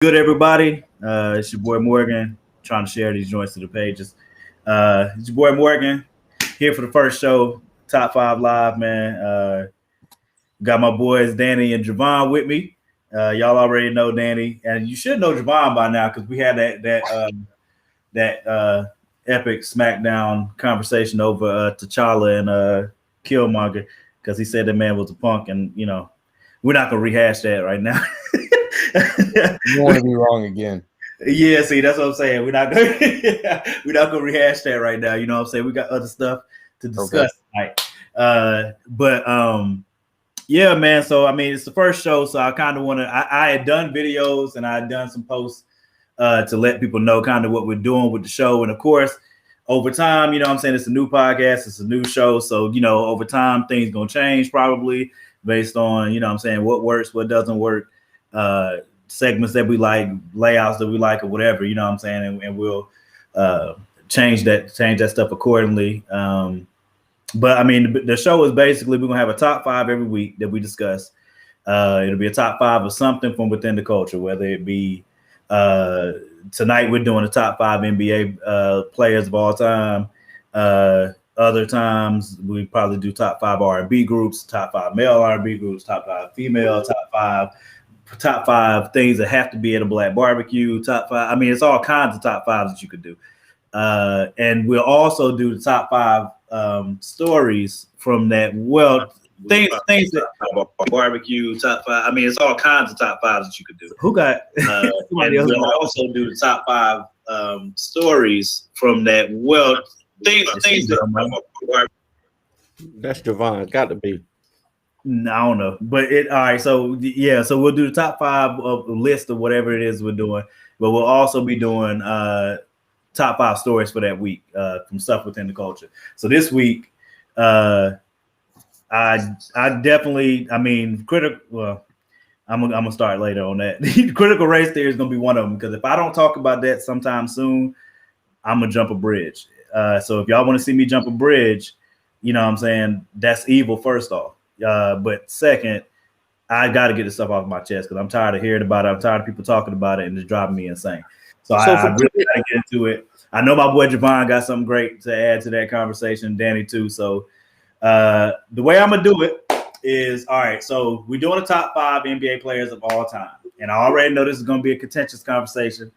Good, everybody. It's your boy Morgan trying to share these joints to the pages. It's your boy Morgan here for the first show, Top 5 Live, man. Got my boys Danny and Javon with me. Y'all already know Danny, and you should know Javon by now because we had that epic SmackDown conversation over T'Challa and Killmonger because he said the man was a punk, and we're not gonna rehash that right now. You want to be wrong again. Yeah, see, that's what I'm saying. We're not gonna rehash that right now. You know what I'm saying? We got other stuff to discuss tonight. Yeah, man. So I mean, it's the first show, so I kind of want to. I had done videos and I had done some posts to let people know kind of what we're doing with the show, and of course, over time, you know what I'm saying, it's a new podcast, it's a new show, so over time things gonna change probably based on what I'm saying, what works, what doesn't work. Segments that we like, layouts that we like, or whatever, you know what I'm saying, and we'll change that stuff accordingly. But I mean, the show is basically we're gonna have a top 5 every week that we discuss. It'll be a top 5 of something from within the culture, whether it be tonight we're doing the top 5 NBA players of all time. Other times we probably do top 5 R&B groups, top 5 male R&B groups, top 5 female, top five things that have to be at a black barbecue, top 5. I mean, it's all kinds of top 5s that you could do. And we'll also do the top 5 stories from that. Well, things that barbecue, top 5. I mean, it's all kinds of top 5s that you could do. Who got? And we'll also do the top 5 stories from that. Well, things that. That's Javon. Got to be. No, I don't know, but all right. So yeah, so we'll do the top 5 of a list of whatever it is we're doing, but we'll also be doing top 5 stories for that week from stuff within the culture. So this week, I definitely, I mean, critical. Well, I'm gonna start later on that. Critical race theory is gonna be one of them because if I don't talk about that sometime soon, I'm gonna jump a bridge. So if y'all want to see me jump a bridge, you know what I'm saying, that's evil. First off. But second, I got to get this stuff off my chest because I'm tired of hearing about it. I'm tired of people talking about it, and it's driving me insane. So I really got to get into it. I know my boy Javon got something great to add to that conversation, Danny too. So the way I'm gonna do it is, all right. So we're doing the top 5 NBA players of all time, and I already know this is gonna be a contentious conversation.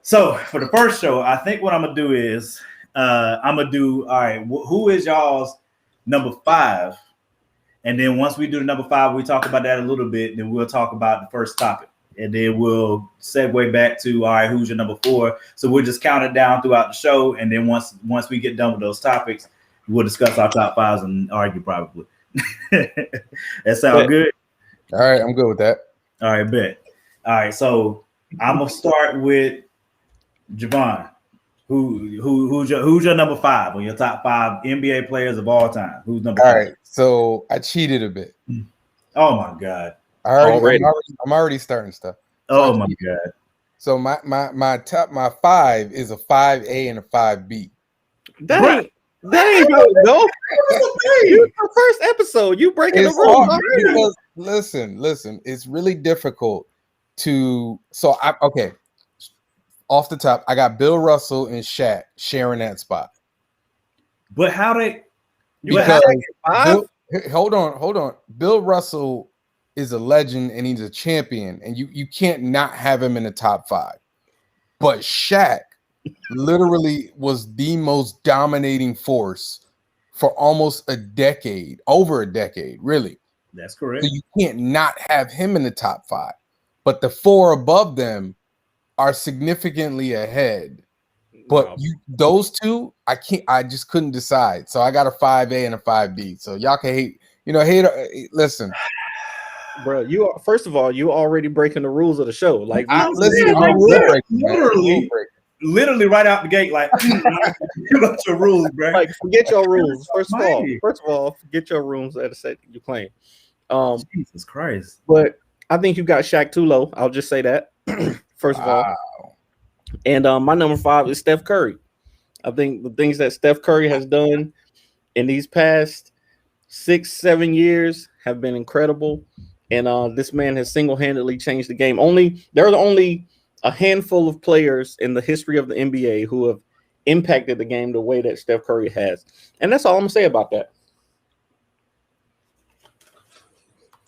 So for the first show, I think what I'm gonna do is I'm gonna do, all right. Who is y'all's number 5? And then once we do the number 5, we talk about that a little bit. Then we'll talk about the first topic. And then we'll segue back to, all right, who's your number 4? So we'll just count it down throughout the show. And then once we get done with those topics, we'll discuss our top 5s and argue probably. That sound good? All right, I'm good with that. All right, bet. All right, so I'm going to start with Javon. Who's your number 5 on your top 5 NBA players of all time? Who's number 5? All right, so I cheated a bit. Oh my god! I'm already starting stuff. So my god! So my top 5 is a 5A and a 5B. That ain't how it go. It's the first episode. You breaking the rules already. Listen. It's really difficult to. So okay. Off the top, I got Bill Russell and Shaq sharing that spot. But how they? Because hold on. Bill Russell is a legend and he's a champion, and you can't not have him in the top 5. But Shaq literally was the most dominating force for almost a decade, over a decade, really. That's correct. So you can't not have him in the top 5. But the 4 above them are significantly ahead, but those 2, I just couldn't decide. So I got a 5A and a 5B. So y'all can hate. Listen, bro. First of all, you already breaking the rules of the show. Like, literally right out the gate. Like, you got your rules, bro. Like, forget your rules. First of all, forget your rules at the set you playing. Jesus Christ! But I think you got Shaq too low. I'll just say that. First of all, and my number 5 is Steph Curry. I think the things that Steph Curry has done in these past 6-7 years have been incredible. And this man has single-handedly changed the game. There are only a handful of players in the history of the NBA who have impacted the game the way that Steph Curry has. And that's all I'm gonna say about that.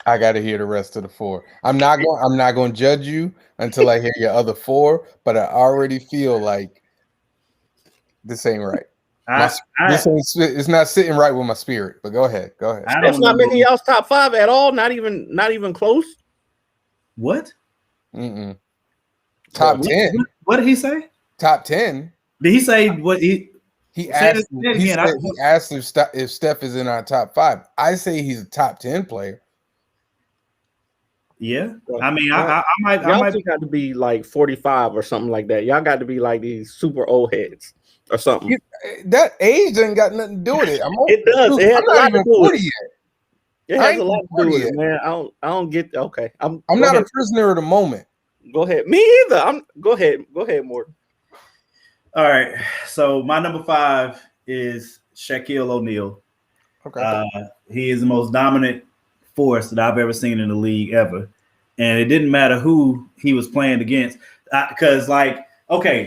I got to hear the rest of the 4. I'm not going to judge you until I hear your other 4, but I already feel like this ain't right. It's not sitting right with my spirit. But go ahead. That's not making y'all's top 5 at all. Not even close. What? Top 10. What did he say? Top 10. Did he say what he asked? He asked if Steph is in our top 5. I say he's a top 10 player. Yeah, I mean, I might got to be like 45 or something like that. Y'all got to be like these super old heads or something. That age ain't got nothing to do with it. It does. It has a lot to do with it. It has a lot to do with it, man. I don't get. Okay, I'm not a prisoner of the moment. Go ahead. Me either. Go ahead, Morgan. All right. So my number 5 is Shaquille O'Neal. Okay. He is the most dominant force that I've ever seen in the league ever, and it didn't matter who he was playing against, because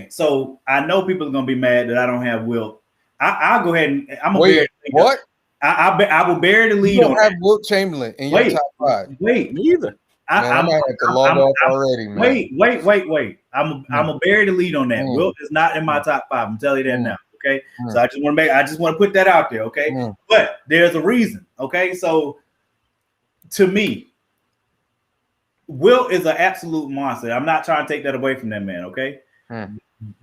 so I know people are gonna be mad that I don't have Wilt. I'll go ahead and I'm gonna what? I will bury the lead. You don't have Wilt Chamberlain in your top 5. Wait, neither. I might have to log off already, man. Wait. I'm gonna bury the lead on that. Wilt is not in my top 5. I'm telling you that now. Okay, so I just want to put that out there. Okay, but there's a reason. Okay, so. To me, Wilt is an absolute monster. I'm not trying to take that away from that man, okay?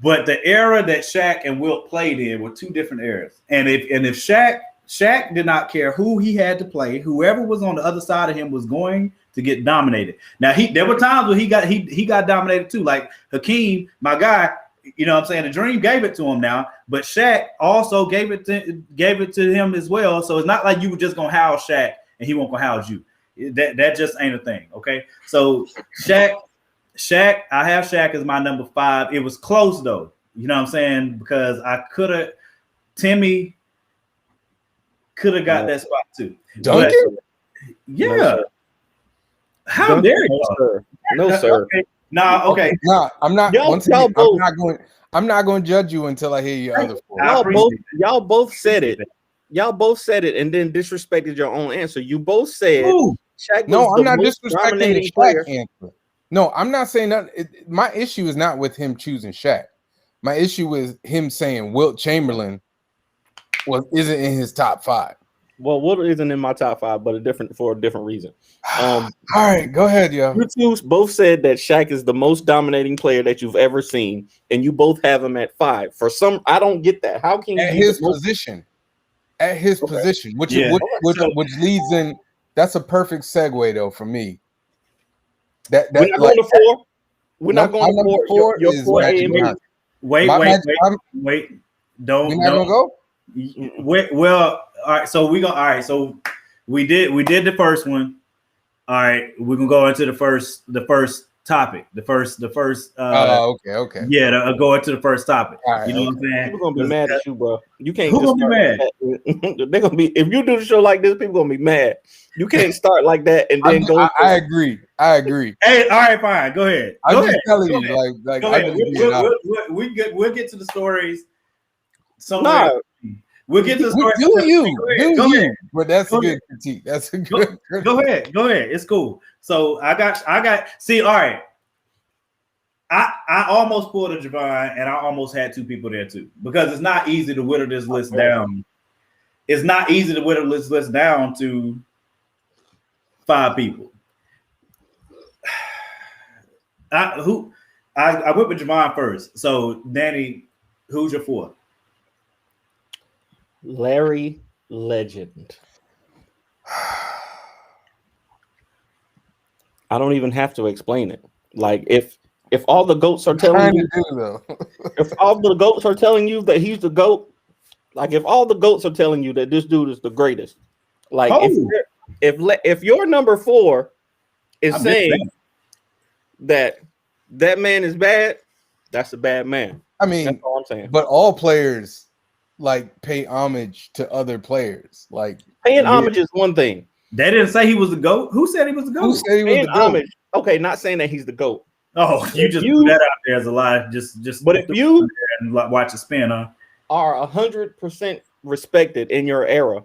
But the era that Shaq and Wilt played in were 2 different eras. And if Shaq did not care who he had to play, whoever was on the other side of him was going to get dominated. Now there were times where he got dominated too. Like Hakeem, my guy, you know what I'm saying? The Dream gave it to him now, but Shaq also gave it to him as well. So it's not like you were just gonna house Shaq and he won't gonna house you. That just ain't a thing, okay? So Shaq, I have Shaq as my number 5. It was close though, you know what I'm saying? Because Timmy could have got that spot too. Duncan? Yeah. No, how dare you? No, sir. Okay. Nah, okay. No, I'm not. I'm not going to judge you until I hear your other 4. Y'all both said it. Y'all both said it and then disrespected your own answer. You both said Shaq. No, I'm not disrespecting the Shaq answer. No, I'm not saying that. My issue is not with him choosing Shaq. My issue is him saying Wilt Chamberlain isn't in his top 5. Well, Wilt isn't in my top 5, but for a different reason. All right, go ahead, yo. You two both said that Shaq is the most dominating player that you've ever seen, and you both have him at 5. I don't get that. How can you at his position? At his position, which leads in. That's a perfect segue though for me. We're not going to 4. We're not going to 4. Your 4 Wait. Don't. We're not gonna go. Wait, well, all right. So we go. All right. So we did the first one. All right. We're gonna go into the first topic. The first. Okay. Yeah, go into the first topic. Right, you know what I'm saying? People gonna be mad at you, bro. You can't. Who's gonna be mad? They're gonna be. If you do the show like this, people gonna be mad. You can't start like that and then go. I agree. Hey, all right, fine. Go ahead. I'm just telling you, like we'll get to the stories. We'll get to the stories. Do you? But that's a good critique. That's a good. Go ahead. It's cool. So I got. See, all right. I almost pulled a Javon, and I almost had 2 people there too, because it's not easy to whittle this list down. It's not easy to whittle this list down to 5 people. I went with Javon first. So Danny, who's your 4? Larry Legend. I don't even have to explain it. Like if all the goats are telling you, if all the goats are telling you that he's the GOAT, like if all the goats are telling you that this dude is the greatest, like if your number 4 is saying that man is bad, that's a bad man. I mean, that's all I'm saying. But all players like pay homage to other players. Like paying homage is one thing. They didn't say he was the GOAT. Who said he was the GOAT? Who said he was the GOAT? Okay, not saying that he's the GOAT. Oh, you just put that out there as a lie. Just but if you and watch it spin, huh? Are 100% respected in your era,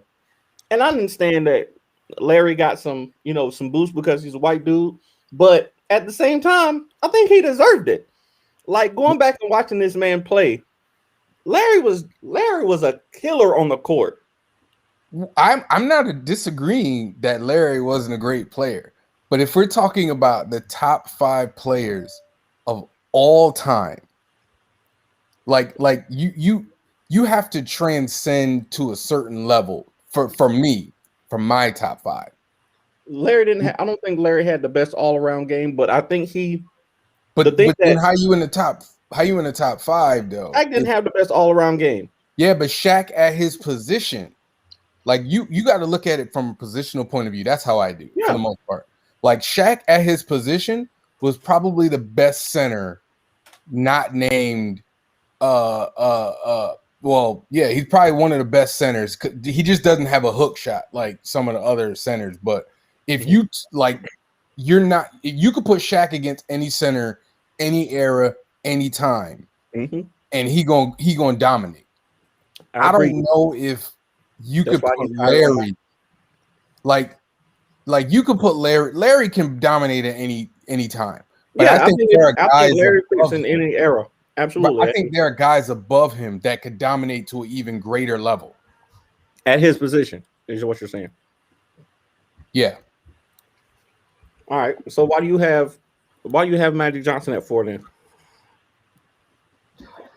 and I understand that Larry got some boost because he's a white dude, but at the same time, I think he deserved it. Like going back and watching this man play, Larry was a killer on the court. I'm not disagreeing that Larry wasn't a great player, but if we're talking about the top 5 players of all time, like you have to transcend to a certain level for me, from my top 5. Larry didn't. I don't think Larry had the best all-around game, but I think he. But then how you in the top 5 though? Shaq didn't have the best all-around game. Yeah, but Shaq at his position, like you got to look at it from a positional point of view. That's how I do for the most part. Like Shaq at his position was probably the best center, not named. Well, yeah, he's probably one of the best centers. He just doesn't have a hook shot like some of the other centers. But if you you could put Shaq against any center, any era, any time, and he gonna dominate. I don't know if you could put Larry, like you could put Larry. Larry can dominate at any time. But I think there are guys Larry fits in any era. Absolutely. But I think there are guys above him that could dominate to an even greater level. At his position, is what you're saying. Yeah. All right. So why do you have Magic Johnson at 4 then?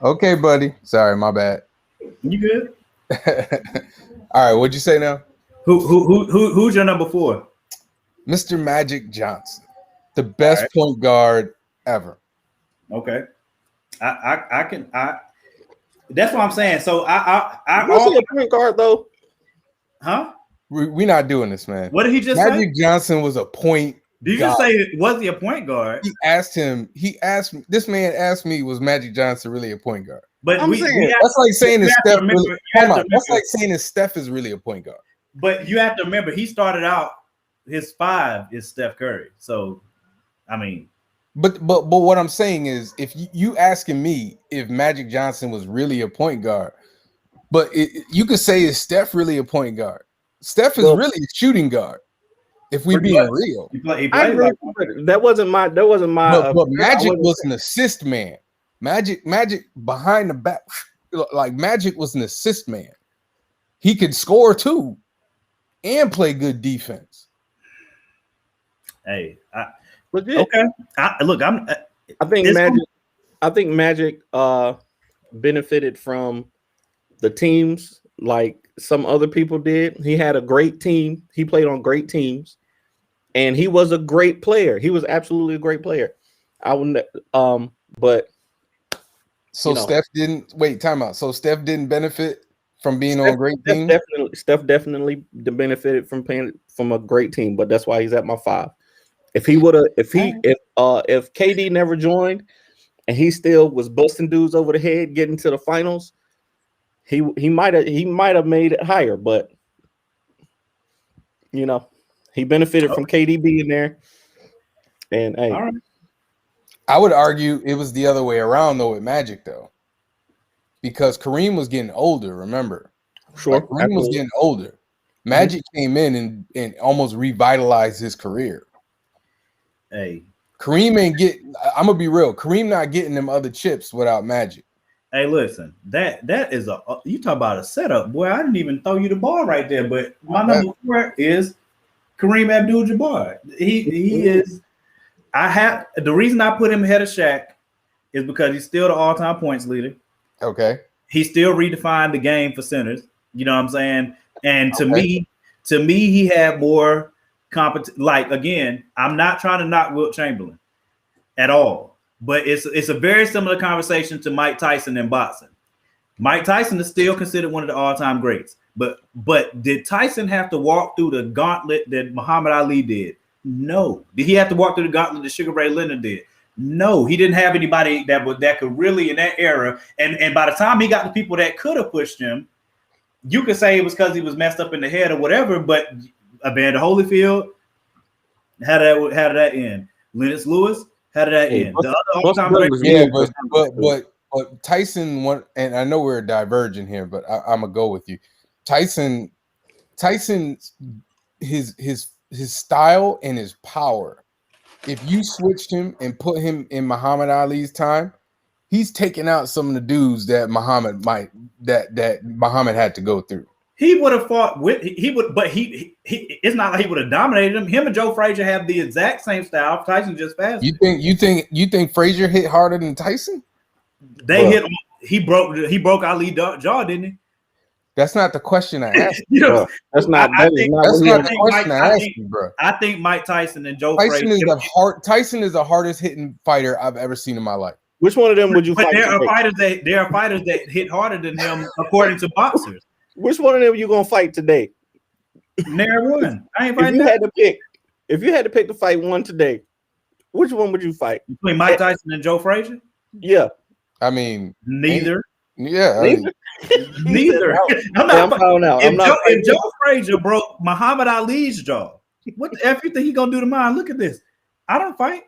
Okay, buddy. Sorry, my bad. You good? All right, what'd you say now? Who's your number 4? Mr. Magic Johnson, the best point guard ever. Okay. I that's what I'm saying. So I a point guard though. Huh? We're not doing this, man. What did he just say? Magic Johnson was a point Did you just say was he a point guard? This man asked me, was Magic Johnson really a point guard? But that's like saying that Steph really, that's like saying that Steph is really a point guard. But you have to remember he started out his 5 is Steph Curry. So I mean, But what I'm saying is, if you asking me if Magic Johnson was really a point guard, but you could say, is Steph really a point guard? Steph is really a shooting guard. If we being real, that wasn't my. But Magic was an assist man. Magic behind the back, like Magic was an assist man. He could score too, and play good defense. Hey, legit. Okay. I think Magic benefited from the teams like some other people did. He had a great team. He played on great teams, and he was a great player. He was absolutely a great player. I wouldn't. But Steph didn't wait. Time out. So Steph didn't benefit from being on a great team. Steph definitely benefited from playing from a great team, but that's why he's at my 5. If KD never joined and he still was busting dudes over the head, getting to the finals, he might have made it higher, but he benefited from KD being there. And hey, right. I would argue it was the other way around though with Magic though, because Kareem was getting older. Remember, Kareem was getting older. Magic came in and almost revitalized his career. Hey, Kareem ain't I'm gonna be real. Kareem not getting them other chips without Magic. Hey, listen, that is you talk about a setup, boy. I didn't even throw you the ball right there, but my number 4 is Kareem Abdul-Jabbar. He is. The reason I put him ahead of Shaq is because he's still the all-time points leader. Okay. He still redefined the game for centers. You know what I'm saying? And to me, he had more competent. Like again, I'm not trying to knock Wilt Chamberlain at all, but it's a very similar conversation to Mike Tyson in boxing. Mike Tyson is still considered one of the all-time greats, but did Tyson have to walk through the gauntlet that Muhammad Ali did? No. Did he have to walk through the gauntlet that Sugar Ray Leonard did? No. He didn't have anybody that could really in that era. And by the time he got the people that could have pushed him, you could say it was because he was messed up in the head or whatever, but Evander Holyfield. How did that end? Lennox Lewis. How did that end? The other all-time great. But Tyson won, and I know we're diverging here, but I'm gonna go with you. Tyson, his style and his power. If you switched him and put him in Muhammad Ali's time, he's taking out some of the dudes that Muhammad had to go through. He would have fought with but he it's not like he would have dominated him. Him and Joe Frazier have the exact same style. Tyson just faster. You think Frazier hit harder than Tyson? He broke Ali's jaw, didn't he? That's not the question I asked. That's not the question I asked you, bro. I think Mike Tyson and Joe Frazier. Tyson is the hardest hitting fighter I've ever seen in my life. Which one of them would you fight? There are fighters that hit harder than him, according to boxers. Which one of them you gonna fight today? Never one. I ain't If fighting. you had to pick to fight one today, which one would you fight? Between Mike Tyson and Joe Frazier? Yeah. I mean, neither. Neither. Neither. I'm found out. If Joe Frazier broke Muhammad Ali's jaw, what the F you think he gonna do to mine? Look at this. I don't fight.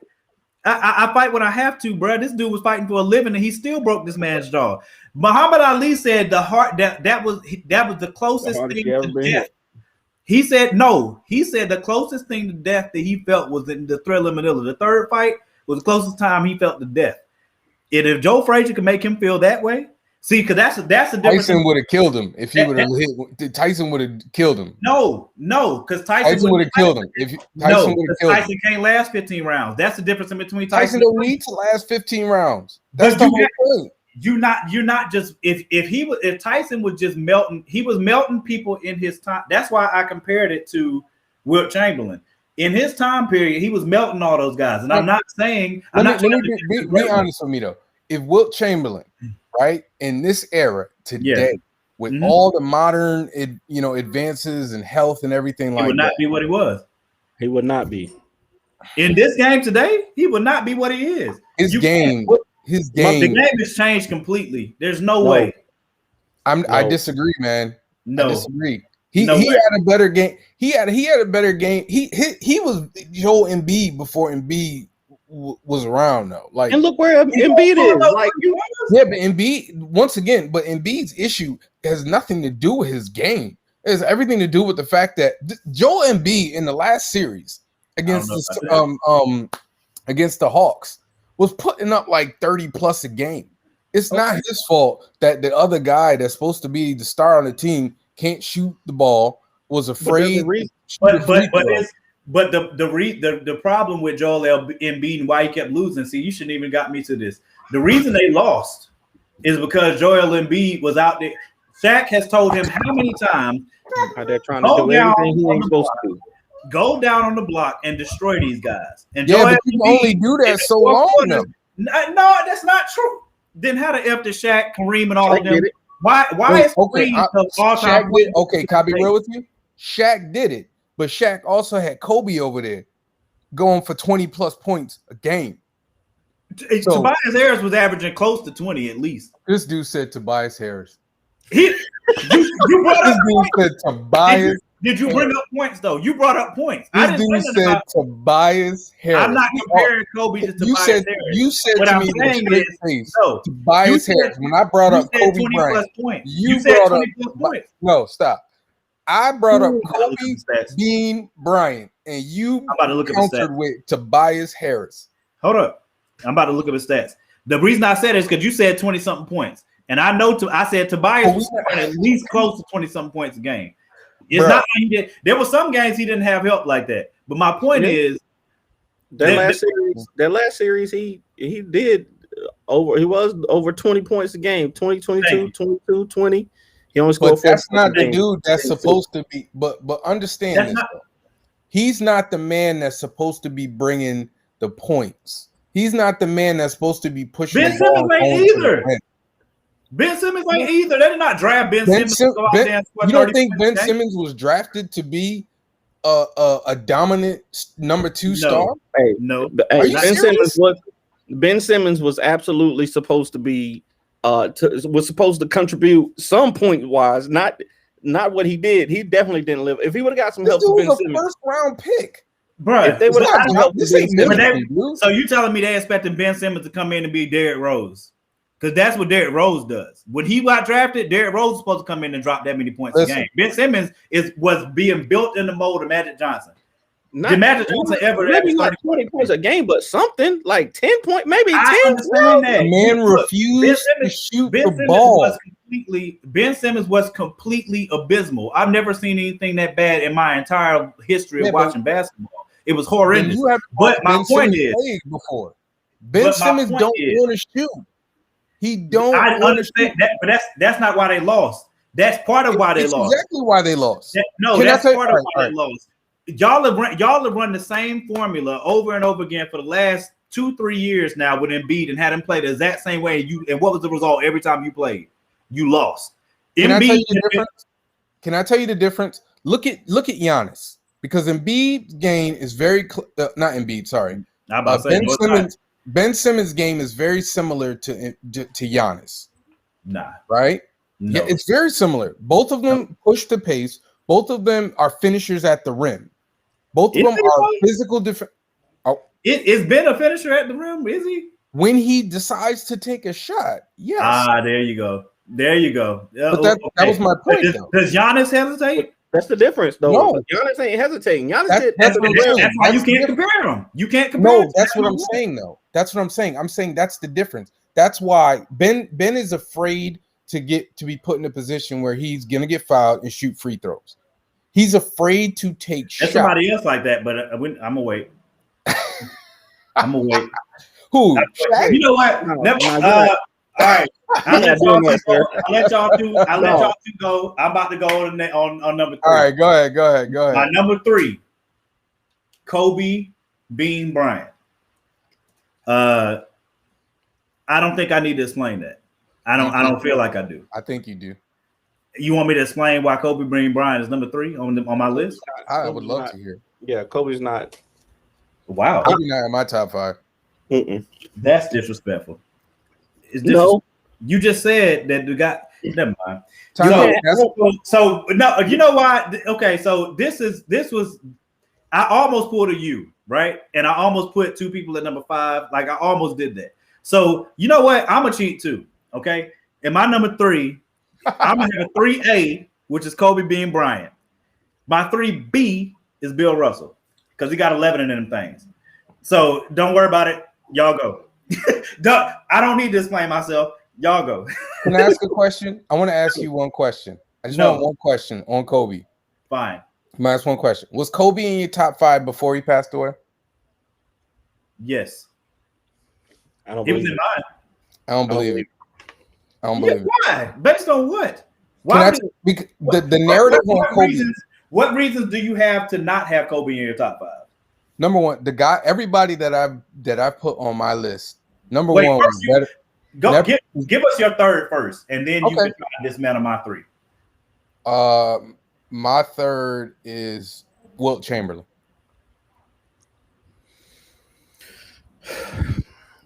I fight when I have to, bro. This dude was fighting for a living, and he still broke this man's jaw. Muhammad Ali said that was the closest thing to death. He said no. He said the closest thing to death that he felt was in the Thrilla Manila. The third fight was the closest time he felt to death. And if Joe Frazier can make him feel that way, see, because that's the difference. Tyson would have killed him if he would have hit. Tyson would have killed him. No, because Tyson would have killed him. Tyson can't last 15 rounds. That's the difference in between Tyson don't need to last 15 rounds. That's the whole point. You're not just if Tyson was just melting, he was melting people in his time. That's why I compared it to Wilt Chamberlain. In his time period, he was melting all those guys. And I'm not saying let me be honest with me though. If Wilt Chamberlain, right, in this era today, with all the modern advances and health and everything like that, he would not be what he was. He would not be. In this game today, he would not be what he is. The game has changed completely. There's no way. I disagree, man. No. I disagree. He had a better game. He had a better game. He was Joel Embiid before Embiid was around though. Like, and look where Embiid is. Like, but Embiid once again. But Embiid's issue has nothing to do with his game. It has everything to do with the fact that Joel Embiid in the last series against the Hawks was putting up like 30 plus a game. It's not his fault that the other guy that's supposed to be the star on the team can't shoot the ball, was afraid. But the problem with Joel Embiid and why he kept losing, see, you shouldn't even got me to this. The reason they lost is because Joel Embiid was out there. Shaq has told him how many times they're trying to do everything he ain't supposed to do. Go down on the block and destroy these guys. And Joel but you only do that so long. No, that's not true. Then how the F did Shaq, Kareem, and all of them? Why is Kareem all-time? Can I be real with you? Shaq did it, but Shaq also had Kobe over there going for 20 plus points a game. Tobias Harris was averaging close to 20 at least. This dude said Tobias Harris. You brought up points. Said Tobias. Did you bring up points though? You brought up points. This dude said Tobias Harris. I'm not comparing Kobe to Tobias Harris. You said what to I'm me saying is Tobias Harris. When I brought up Kobe Bryant, you said 20 plus points. No, stop. I brought up Kobe Bean Bryant, and you countered with Tobias Harris. Hold up. I'm about to look up his stats. The reason I said it is because you said 20-something points. And I know I said Tobias was at least close to 20-something points a game. It's not like he did. There were some games he didn't have help like that. But my point is that last series he did he was over 20 points a game, 20, 22, 22, 20. He only scored 4. That's not the dude that's supposed to be. But understand this. He's not the man that's supposed to be bringing the points. He's not the man that's supposed to be pushing. Ben Simmons ain't either. Ben Simmons ain't either. They did not draft Ben Simmons. You don't think Ben Simmons was drafted to be a dominant number 2 star? Hey, no. Ben Simmons was absolutely supposed to be was supposed to contribute some point wise, not not what he did. He definitely didn't live. If he would have got some This help dude from Ben was a Simmons, first round pick. Bro, if they would have gotten help from This Ben ain't Simmons, military, dude. so you telling me they expecting Ben Simmons to come in and be Derrick Rose? Because that's what Derrick Rose does. When he got drafted, Derrick Rose was supposed to come in and drop that many points a game. Ben Simmons was being built in the mold of Magic Johnson. Did Magic Johnson ever maybe not 20 points a game, but something like 10 points, maybe 10. I understand that. The man refused to shoot the ball. Ben Simmons was completely abysmal. I've never seen anything that bad in my entire history of watching basketball. It was horrendous. But my point is, before Ben Simmons don't want to shoot. He don't. I understand that, but that's not why they lost. That's part of why they lost. Exactly why they lost. That's part of why they lost. Y'all have run the same formula over and over again for the last 2-3 years now with Embiid and had him play the exact same way. And what was the result every time you played? You lost. Can I tell you the difference? Look at Giannis, because Embiid's game is very not Embiid. Sorry, Ben Simmons' game is very similar to Giannis. Nah, right? No. Yeah, it's very similar. Both of them push the pace. Both of them are finishers at the rim. Both of them are physical different. It's been a finisher at the rim, is he? When he decides to take a shot, yes. There you go. But that was my point. Does Giannis hesitate? That's the difference, though. No. Giannis ain't hesitating. That's why you can't compare them. You can't compare. No, that's what I'm saying, though. That's what I'm saying. I'm saying that's the difference. That's why Ben is afraid to be put in a position where he's gonna get fouled and shoot free throws. He's afraid to take shots. Somebody else like that, but I'm gonna wait. I'm gonna wait. Who? You know what? All right. I'll let y'all two go. I'm about to go on number 3. All right, go ahead. My number 3, Kobe Bean Bryant. I don't think I need to explain that. I don't feel like I do. I think you do. You want me to explain why Kobe Bean Bryant is number 3 on my list? I would love to hear. Yeah, Kobe's not. Wow. Kobe's not in my top 5. That's disrespectful. No. You just said that the guy. Never mind. So no, you know why? Okay, so this was. I almost pulled a U, right? And I almost put 2 people at number 5. Like I almost did that. So you know what? I'm a cheat too. Okay. And my number 3, I'm gonna have a 3A, which is Kobe Bean Bryant. My 3B is Bill Russell because he got 11 of them things. So don't worry about it. Y'all go. I don't need to explain myself. Y'all go. Can I ask a question? I want to ask you one question. I just want one question on Kobe. Fine. I'm gonna ask one question. Was Kobe in your top 5 before he passed away? Yes. I don't He was believe in it. mine. I don't believe it. I don't believe it. Why? Based on what? The narrative on Kobe. What reasons do you have to not have Kobe in your top 5? Number one, the guy, everybody that I put on my list. Number one was better. Give us your 3rd first, and then you can try to dismantle my 3. My 3rd is Wilt Chamberlain.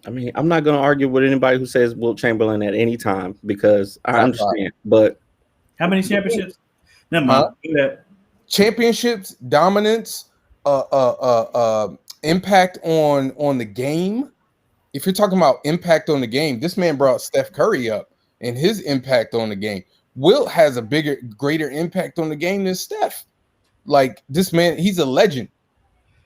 I mean, I'm not going to argue with anybody who says Wilt Chamberlain at any time because I understand. But how many championships? Never mind. Championships, dominance, impact on the game. If you're talking about impact on the game, this man brought Steph Curry up and his impact on the game. Wilt has a greater impact on the game than Steph. Like this man, he's a legend.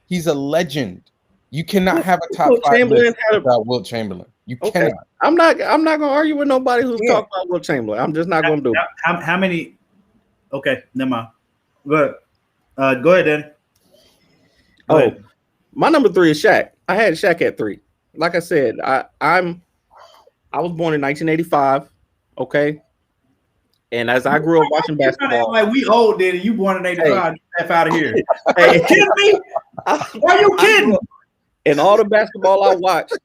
He's a legend. You cannot have a top 5 list without Wilt Chamberlain. You cannot. I'm not gonna argue with nobody who's talking about Wilt Chamberlain. I'm just not gonna do it. How many? Okay, never mind. Go ahead, then. My number 3 is Shaq. I had Shaq at 3. Like I said, I was born in 1985. Okay. And as I grew up watching basketball, like we old, then you born in 85, get out of here. Hey, kidding me? Why are you kidding? And all the basketball I watched,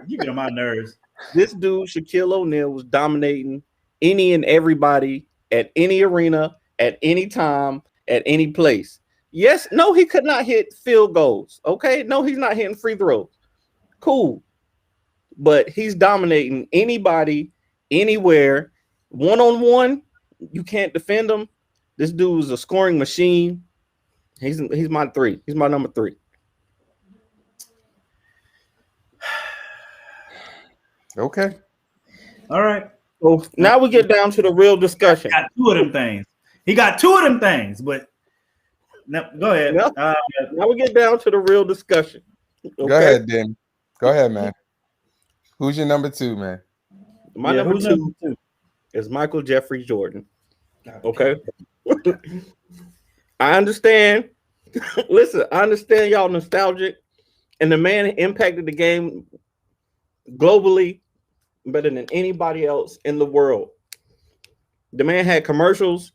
you get on my nerves. This dude, Shaquille O'Neal, was dominating any and everybody at any arena, at any time, at any place. Yes, no, he could not hit field goals. Okay, no, he's not hitting free throws. Cool. But he's dominating anybody, anywhere, one-on-one. You can't defend him. This dude's a scoring machine. He's my 3. He's my number 3. Okay. All right. So now we get down to the real discussion. Got 2 of them things. He got 2 of them things, but no, go ahead. Now we get down to the real discussion. Okay? Go ahead, Dan. Go ahead, man. Who's your number 2, man? My number 2 is Michael Jeffrey Jordan. Okay. I understand. Listen, I understand y'all nostalgic, and the man impacted the game globally better than anybody else in the world. The man had commercials.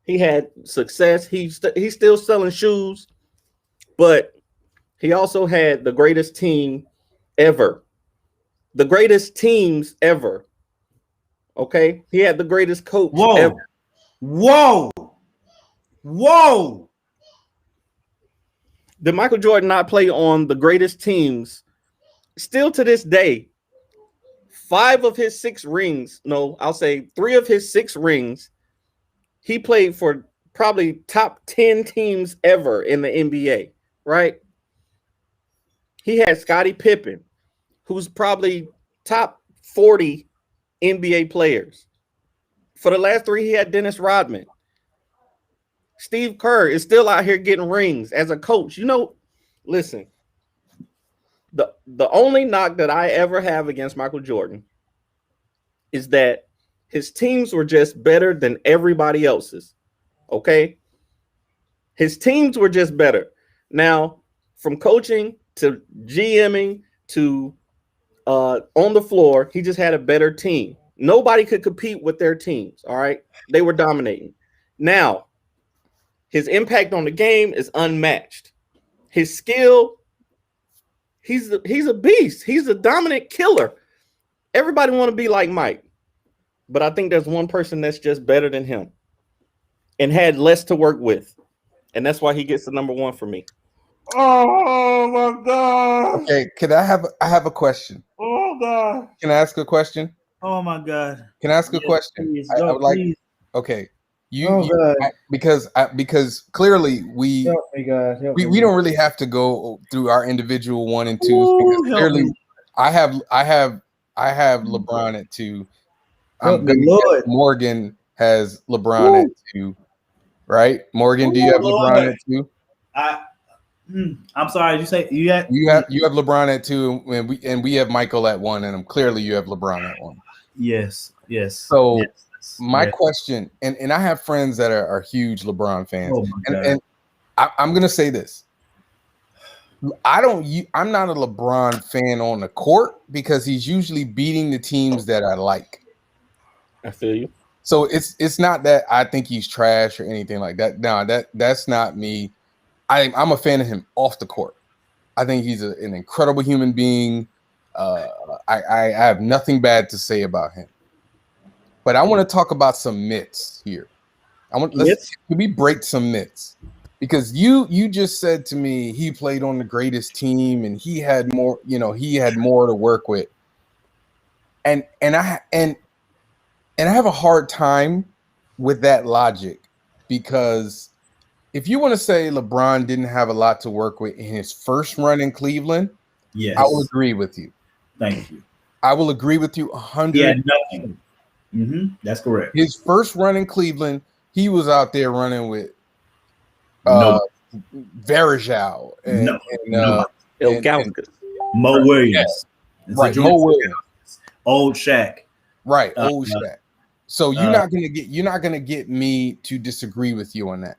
He had success. He's still selling shoes, but he also had the greatest team ever. The greatest teams ever. Okay? He had the greatest coach ever. Whoa. Did Michael Jordan not play on the greatest teams? Still to this day, 5 of his 6 rings, no, I'll say 3 of his 6 rings, he played for probably top 10 teams ever in the NBA, right? He had Scottie Pippen, who's probably top 40 NBA players. For the last 3, he had Dennis Rodman. Steve Kerr is still out here getting rings as a coach. You know, listen, the only knock that I ever have against Michael Jordan is that his teams were just better than everybody else's. Okay? His teams were just better. Now, from coaching to GMing to on the floor, he just had a better team. Nobody could compete with their teams. All right. They were dominating. Now, his impact on the game is unmatched. His skill, he's a beast. He's a dominant killer. Everybody want to be like Mike. But I think there's one person that's just better than him and had less to work with. And that's why he gets the number 1 for me. Oh my God. Okay, I have a question. Oh God. Can I ask a question? Oh my God. Can I ask a question? Please, I would like. Okay, because clearly we don't really have to go through our individual 1 and 2s because clearly I have LeBron at 2. Morgan has LeBron at 2, right? Morgan, do you have LeBron at 2? I'm sorry. Did you say you have LeBron at 2, and we have Michael at 1, and clearly you have LeBron at 1. Yes. So my question, and I have friends that are huge LeBron fans, and I'm gonna say this: I'm not a LeBron fan on the court because he's usually beating the teams that I like. I feel you. So it's not that I think he's trash or anything like that. No, that's not me. I'm a fan of him off the court. I think he's an incredible human being. I have nothing bad to say about him. But I want to talk about some myths here. Can we break some myths? Because you just said to me he played on the greatest team and he had more, he had more to work with. And I have a hard time with that logic, because if you want to say LeBron didn't have a lot to work with in his first run in Cleveland, yes, I will agree with you. Thank you. I will agree with you 100%. Yeah, nothing. That's correct. His first run in Cleveland, he was out there running with Varejao and Mo Williams. Right, Mo Williams. Old Shaq. Right, old Shaq. So you're not gonna get me to disagree with you on that.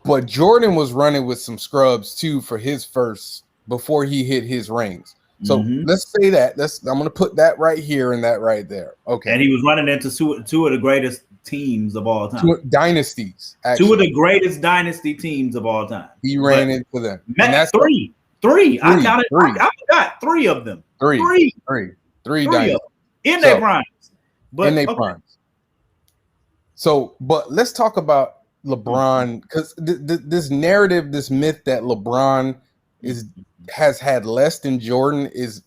But Jordan was running with some scrubs too for his first, before he hit his rings. So let's say that. I'm gonna put that right here and that right there. Okay. And he was running into two of the greatest teams of all time. Dynasties. Actually. 2 of the greatest dynasty teams of all time. He ran into them. And that's three. I counted. I forgot 3 of them. Three dynasties in their primes. In their primes. So, but let's talk about LeBron, because this narrative, this myth that LeBron has had less than Jordan is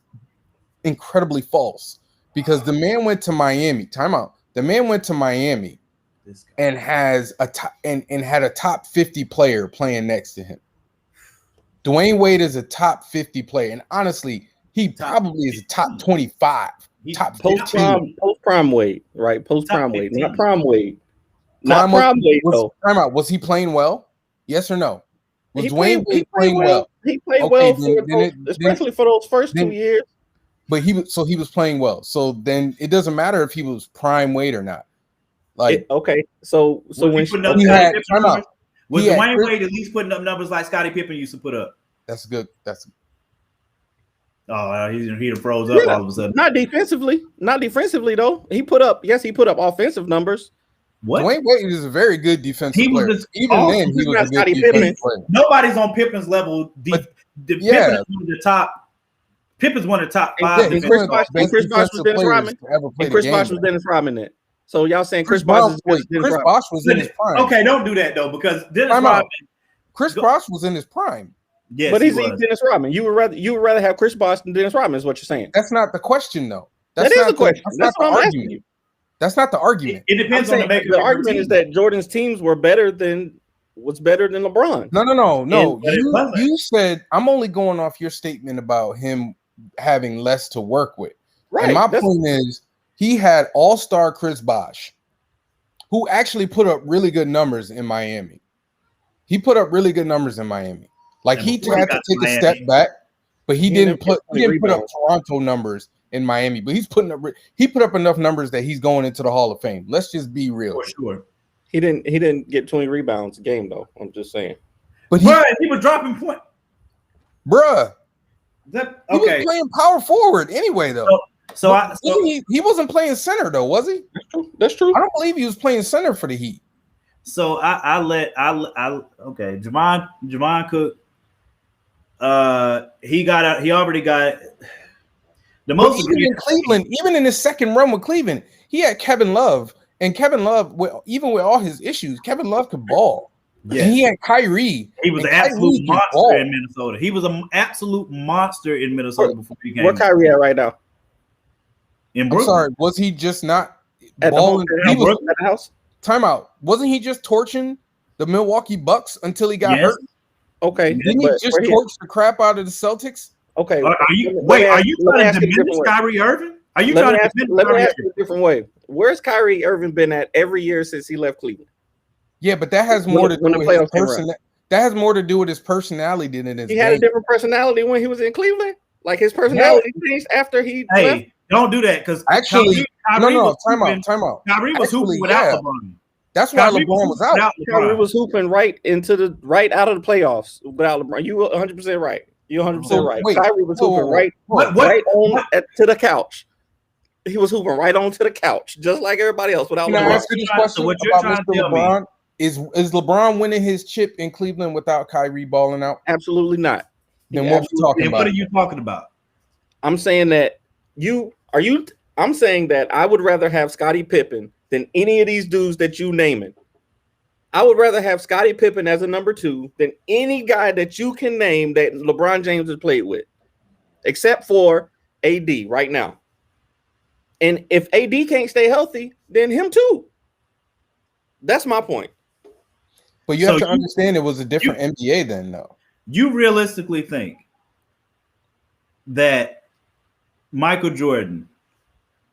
incredibly false, because the man went to Miami. Time out. The man went to Miami and has a and had a top 50 player playing next to him. Dwayne Wade is a top 50 player, and honestly, he probably is a top 25. Top post-prime Wade, right? Post-prime Wade, not prime Wade. Not prime Wade, though. Was he playing well? Yes or no? Was Dwayne Wade playing well? He played well, especially for those first 2 years. But he was playing well. So then it doesn't matter if he was prime Wade or not. Like so when he had was Dwayne Wade at least putting up numbers like Scottie Pippen used to put up? That's good. He froze up all of a sudden. Not defensively though. He put up offensive numbers. What? Dwayne Wade is a very good defensive player. Even then, he was a good defensive player. Nobody's on Pippen's level. Pippen's one of the top. Pippen's one of the top 5. And Chris Bosh was Dennis Rodman. Chris Bosh was Dennis Rodman. So y'all saying Chris Bosh was in his prime? Okay, don't do that though, because Chris Bosh was in his prime. Yes, but he's Dennis Rodman. You would rather have Chris Bosh than Dennis Rodman, is what you're saying. That's not the question, though. That is the question. That's what I'm asking you. That's not the argument. It depends on the argument is that Jordan's teams were better than LeBron. No. You said I'm only going off your statement about him having less to work with. Right. And my point is he had all-star Chris Bosh, who actually put up really good numbers in Miami. Like he had to take a step back, but he didn't put up Toronto numbers in Miami. But he put up enough numbers that he's going into the Hall of Fame. Let's just be real. For sure. He didn't get 20 rebounds a game though. I'm just saying. But he was dropping points. Bruh. He was playing power forward anyway though. He wasn't playing center though, was he? That's true. I don't believe he was playing center for the Heat. So Javon Cook. He already got the most. Even in Cleveland, even in his second run with Cleveland, he had Kevin Love, and Kevin Love, even with all his issues, Kevin Love could ball. Yeah, he had Kyrie. He was an absolute monster in Minnesota. He was an absolute monster in Minnesota before he came. Where Kyrie at right now? In Brooklyn. I'm sorry, was he just not at balling? At the house. Timeout. Wasn't he just torching the Milwaukee Bucks until he got hurt? Okay. Didn't he just torch the crap out of the Celtics? Okay. Are you trying to diminish Kyrie Irving? Are you trying to let me ask you a different way? Where's Kyrie Irving been at every year since he left Cleveland? Yeah, but that has more to do with his personality. That has more to do with his personality than his. He had a different personality when he was in Cleveland. Like his personality changed after he left. Don't do that because actually, no, time out. Kyrie was hooping without LeBron. That's why LeBron was out. Kyrie was hooping right out of the playoffs without LeBron. You 100% right. You're 100% right. Kyrie was hooping right on to the couch. He was hooping right onto the couch, just like everybody else without LeBron. Ask you this question about Mr. LeBron. Is LeBron winning his chip in Cleveland without Kyrie balling out? Absolutely not. Then what are we talking about? What are you talking about? I'm saying that I'm saying that I would rather have Scottie Pippen than any of these dudes that you naming. I would rather have Scottie Pippen as a number 2 than any guy that you can name that LeBron James has played with, except for AD right now. And if AD can't stay healthy, then him too. That's my point. But you have to understand it was a different NBA then, though. You realistically think that Michael Jordan,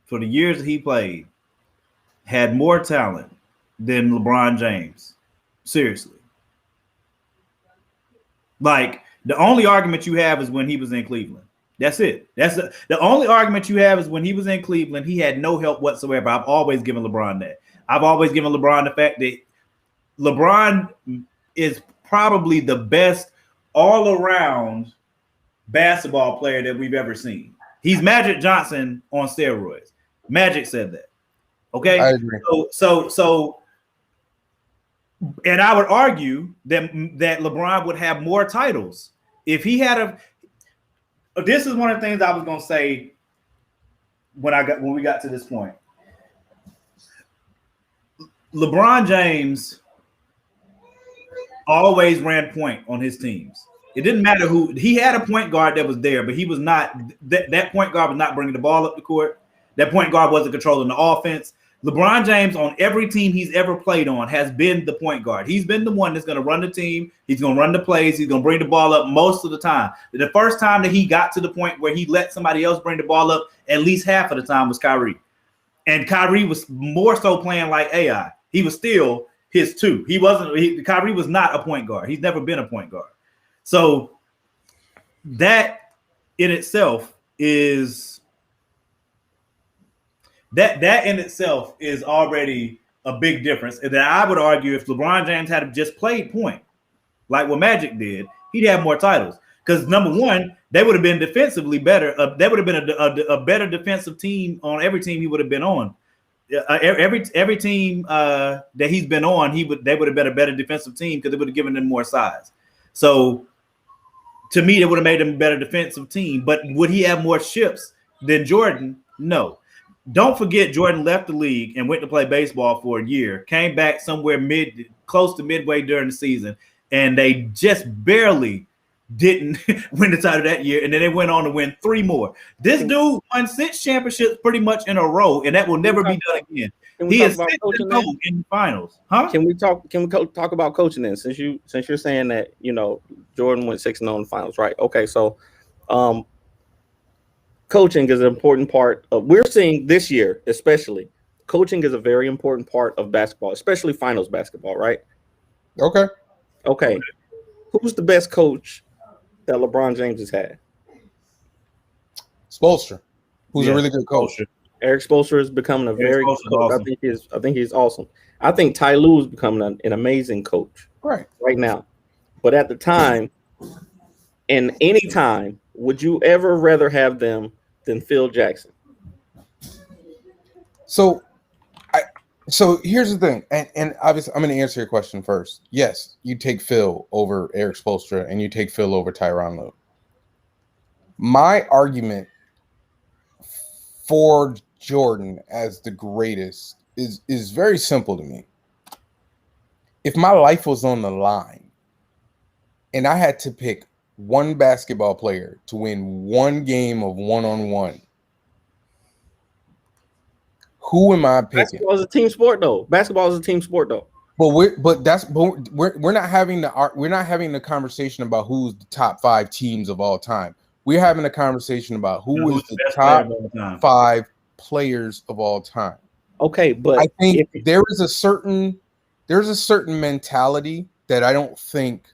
for the years that he played, had more talent than LeBron James? Seriously. Like, the only argument you have is when he was in Cleveland. That's it. The only argument you have is when he was in Cleveland, he had no help whatsoever. I've always given LeBron that. I've always given LeBron the fact that LeBron is probably the best all-around basketball player that we've ever seen. He's Magic Johnson on steroids. Magic said that. Okay? I agree. So and I would argue that LeBron would have more titles if he had this is one of the things I was going to say when we got to this point. LeBron James always ran point on his teams. It didn't matter who he had a point guard that was there, but he was not that point guard was not bringing the ball up the court. That point guard wasn't controlling the offense. LeBron James on every team he's ever played on has been the point guard. He's been the one that's going to run the team. He's going to run the plays. He's going to bring the ball up most of the time. The first time that he got to the point where he let somebody else bring the ball up, at least half of the time was Kyrie. And Kyrie was more so playing like AI. He was still his two. Kyrie was not a point guard. He's never been a point guard. So that in itself is that in itself is already a big difference. And that I would argue if LeBron James had just played point, like what Magic did, he'd have more titles. Because number one, they would have been defensively better. They would have been a better defensive team on every team he would have been on. Every team that he's been on, they would have been a better defensive team because they would have given them more size. So to me, it would have made them a better defensive team. But would he have more chips than Jordan? No. Don't forget, Jordan left the league and went to play baseball for a year, came back somewhere close to midway during the season, and they just barely didn't win the title that year, and then they went on to win 3 more. This dude won 6 championships pretty much in a row, and that will never be done again. He is 6 in the finals. Huh? Can we talk about coaching then? Since you're saying that, Jordan went 6-0 in the finals, right? Okay, so coaching is an important part of, we're seeing this year, especially coaching is a very important part of basketball, especially finals basketball, right? Okay. Who's the best coach that LeBron James has had? Spoelstra, who's a really good coach. Eric Spoelstra is becoming a very good coach. Awesome. I think he's awesome. I think Ty Lue is becoming an amazing coach right now. But at the time, and any time, would you ever rather have them than Phil Jackson? So here's the thing, and obviously I'm going to answer your question first. Yes, you take Phil over Eric Spoelstra, and you take Phil over Tyronn Lue. My argument for Jordan as the greatest is very simple to me. If my life was on the line and I had to pick one basketball player to win one game of one-on-one, who am I picking? Basketball is a team sport, though. But we're not having the conversation about who's the top 5 teams of all time. We're having a conversation about who is the top 5 players of all time. Okay, but I think there's a certain mentality that I don't think,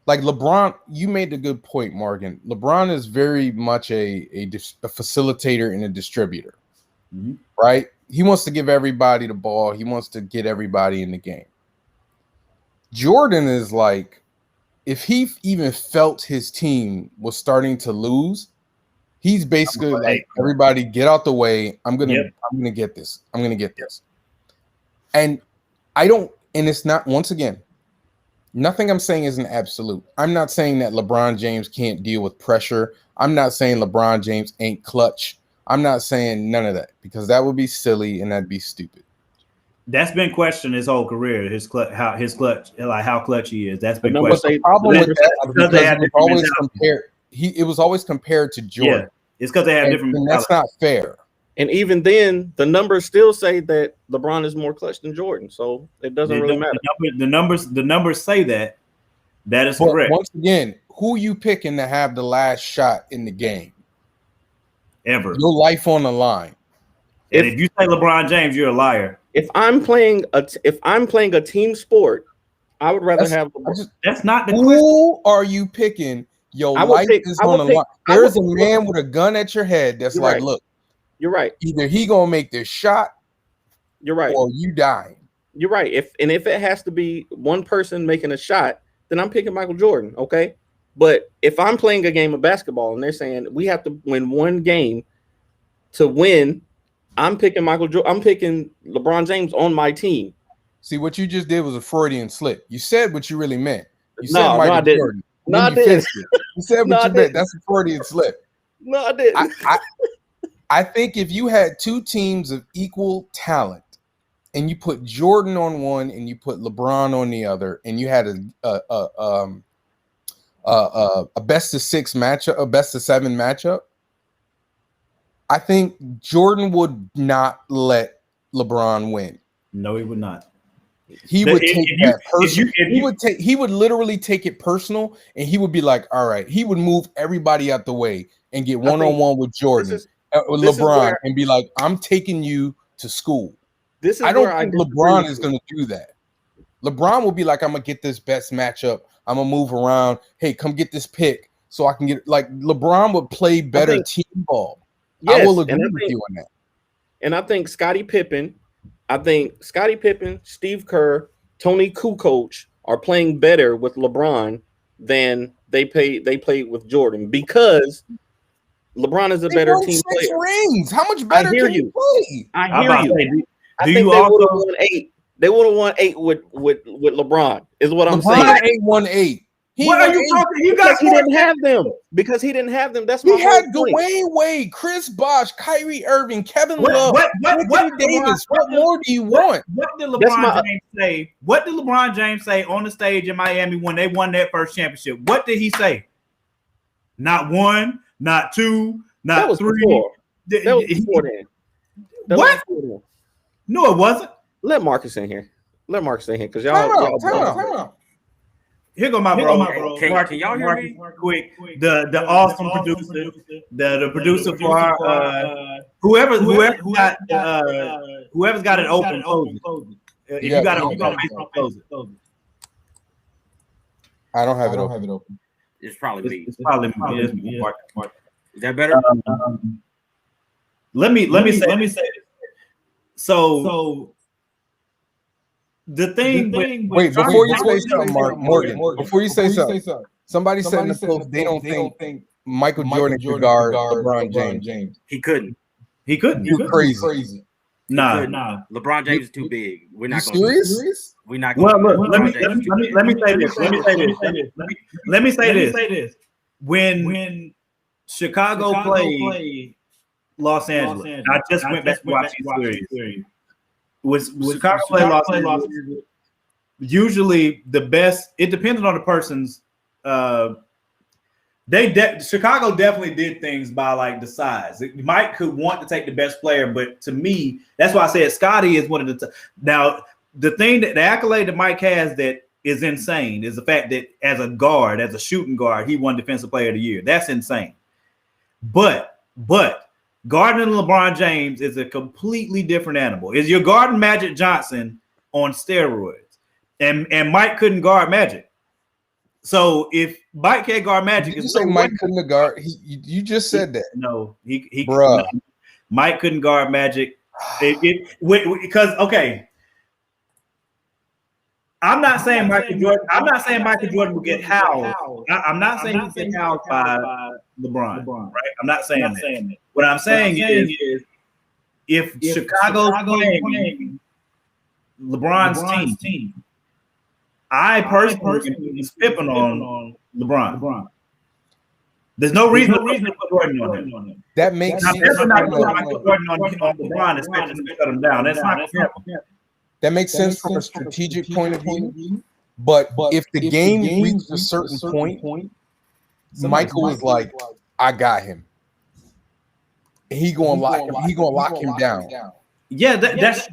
like LeBron. You made a good point, Morgan. LeBron is very much a facilitator and a distributor, right? He wants to give everybody the ball. He wants to get everybody in the game. Jordan is like, if he even felt his team was starting to lose, he's basically like, everybody get out the way. I'm gonna get this. I'm gonna get this. And it's not, once again, nothing I'm saying is an absolute. I'm not saying that LeBron James can't deal with pressure. I'm not saying LeBron James ain't clutch. I'm not saying none of that, because that would be silly and that'd be stupid. That's been questioned his whole career. How clutch he is. That's been questioned. The problem with that, it was always compared to Jordan. Yeah, it's because they have different. And that's not fair. And even then, the numbers still say that LeBron is more clutch than Jordan, so it doesn't really matter. The numbers say that. That is correct. Once again, who you picking to have the last shot in the game? Ever. Your life on the line. If you say LeBron James, you're a liar. If I'm playing a team sport, I would rather have. That's not the question. Who are you picking? Your life is on the line. There's a man with a gun at your head that's like, right. Look, you're right. Either he gonna make this shot, you're right, or you dying. You're right. If it has to be one person making a shot, then I'm picking Michael Jordan. Okay. But if I'm playing a game of basketball and they're saying we have to win one game to win, I'm picking I'm picking LeBron James on my team. See, what you just did was a Freudian slip. You said what you really meant. You said Michael Jordan. No, I didn't. You said what you meant. That's a Freudian slip. No, I didn't. I think if you had 2 teams of equal talent and you put Jordan on one and you put LeBron on the other, and you had a best of 6 matchup, a best of 7 matchup, I think Jordan would not let LeBron win. No, he would not. He would take that personal. He would literally take it personal, and he would be like, "All right." He would move everybody out the way and get one-on-one with Jordan, with LeBron, and be like, "I'm taking you to school." I don't think LeBron is going to do that. LeBron will be like, "I'm gonna get this best matchup. I'm gonna move around. Hey, come get this pick so I can get." Like LeBron would play better team ball. Yes, I will agree with you on that. And I think Scottie Pippen, Steve Kerr, Tony Kukoc are playing better with LeBron than they played with Jordan because LeBron is a better team player. Rings. How much better can you play? I hear you. I think they would have won 8. They would have won 8 with LeBron. Is what I'm saying. LeBron ain't won 8. What are you talking? He didn't have them. Because he didn't have them. That's my had Dwayne Wade, Chris Bosh, Kyrie Irving, Kevin Love, what Davis. What more do you want? What did LeBron James say? What did LeBron James say on the stage in Miami when they won that first championship? What did he say? Not 1, not 2, not 3. That was before then. What? No, it wasn't. Let Marcus in here. Because y'all. Time out. Here go my bro. Can y'all hear me? Quick. The awesome producer, the producer for our whoever's got it open, close it. If you got it open, close it. I don't have it open. It's probably me. It's probably me. Is that better? Let me say this. So the thing wait, before you say something, Morgan, before you say something, somebody said in the post they don't think Michael Jordan could guard LeBron James. He couldn't. You're crazy. Nah. LeBron James is too big. We're not going to. Serious? We're not going to. Let me say this. When Chicago played Los Angeles, I just went back to watch the series. Was Chicago play Los Angeles? Usually the best. It depended on the person's. Chicago definitely did things by like the size. Mike could want to take the best player, but to me, that's why I said Scottie is one of the. Now the accolade that Mike has that is insane is the fact that as a shooting guard, he won Defensive Player of the Year. That's insane. But guarding LeBron James is a completely different animal. Is you're guarding Magic Johnson on steroids, and Mike couldn't guard Magic. So if Mike can't guard Magic, you say Mike couldn't guard. You just said that. No, he bruh. Mike couldn't guard Magic because okay. I'm not saying Michael Jordan will get howled. I'm not saying he'll get howled by LeBron. Right? I'm not saying that. What I'm saying is if Chicago's playing LeBron's team, I personally is flipping on LeBron. There's no reason to put Jordan on him. That makes sense. Not put Jordan on LeBron and shut him down. That's not going to happen. That makes sense from a strategic point of view. But if the game reaches a certain point, Michael is like, I got him. He gonna lock him down. Yeah, that's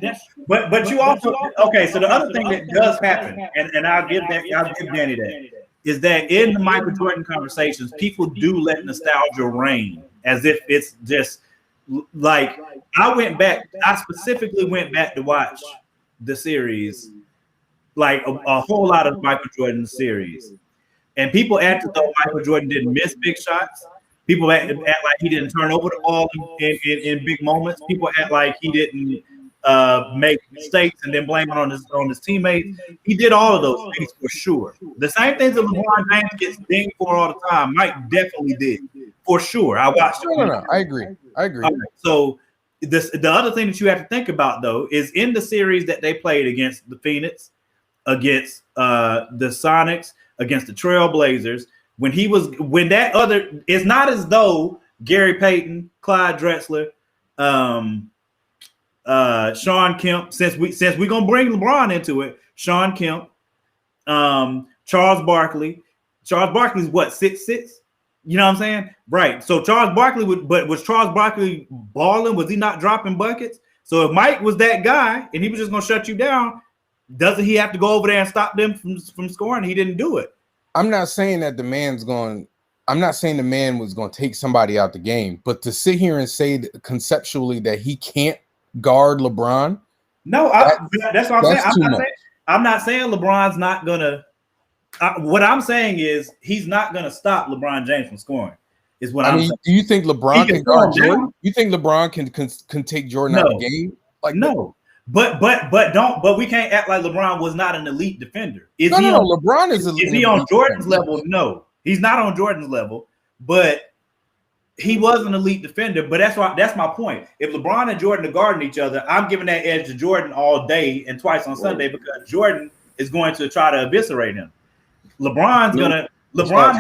but you also okay. So the other thing that does happen, and I'll give Danny that, is that in the Michael Jordan conversations, people do let nostalgia reign as if it's just like I specifically went back to watch the series, like a whole lot of Michael Jordan series, and people act as though Michael Jordan didn't miss big shots. People act like he didn't turn over the ball in big moments. People act like he didn't make mistakes and then blame it on his teammates. He did all of those things for sure. The same things that LeBron James gets dinged for all the time, Mike definitely did for sure. I watched it. No, I agree. Okay, so the other thing that you have to think about though is in the series that they played against the Phoenix, against the Sonics, against the Trailblazers. It's not as though Gary Payton, Clyde Drexler, Sean Kemp, since we're gonna bring LeBron into it, Sean Kemp, Charles Barkley. Charles Barkley's what, 6'6"? You know what I'm saying? Right. So Charles Barkley was Charles Barkley balling? Was he not dropping buckets? So if Mike was that guy and he was just going to shut you down, doesn't he have to go over there and stop them from scoring? He didn't do it. I'm not saying that the man's going. I'm not saying the man was going to take somebody out the game, but to sit here and say that conceptually that he can't guard LeBron. No, that's what I'm saying. I'm not saying LeBron's not gonna. What I'm saying is he's not gonna stop LeBron James from scoring. Is what I'm saying. Do you think LeBron can guard Jordan? You think LeBron can take Jordan out of the game? Like no. But we can't act like LeBron was not an elite defender. LeBron is he on Jordan's level? No, he's not on Jordan's level, but he was an elite defender. But that's my point. If LeBron and Jordan are guarding each other, I'm giving that edge to Jordan all day and twice on Sunday because Jordan is going to try to eviscerate him. LeBron has to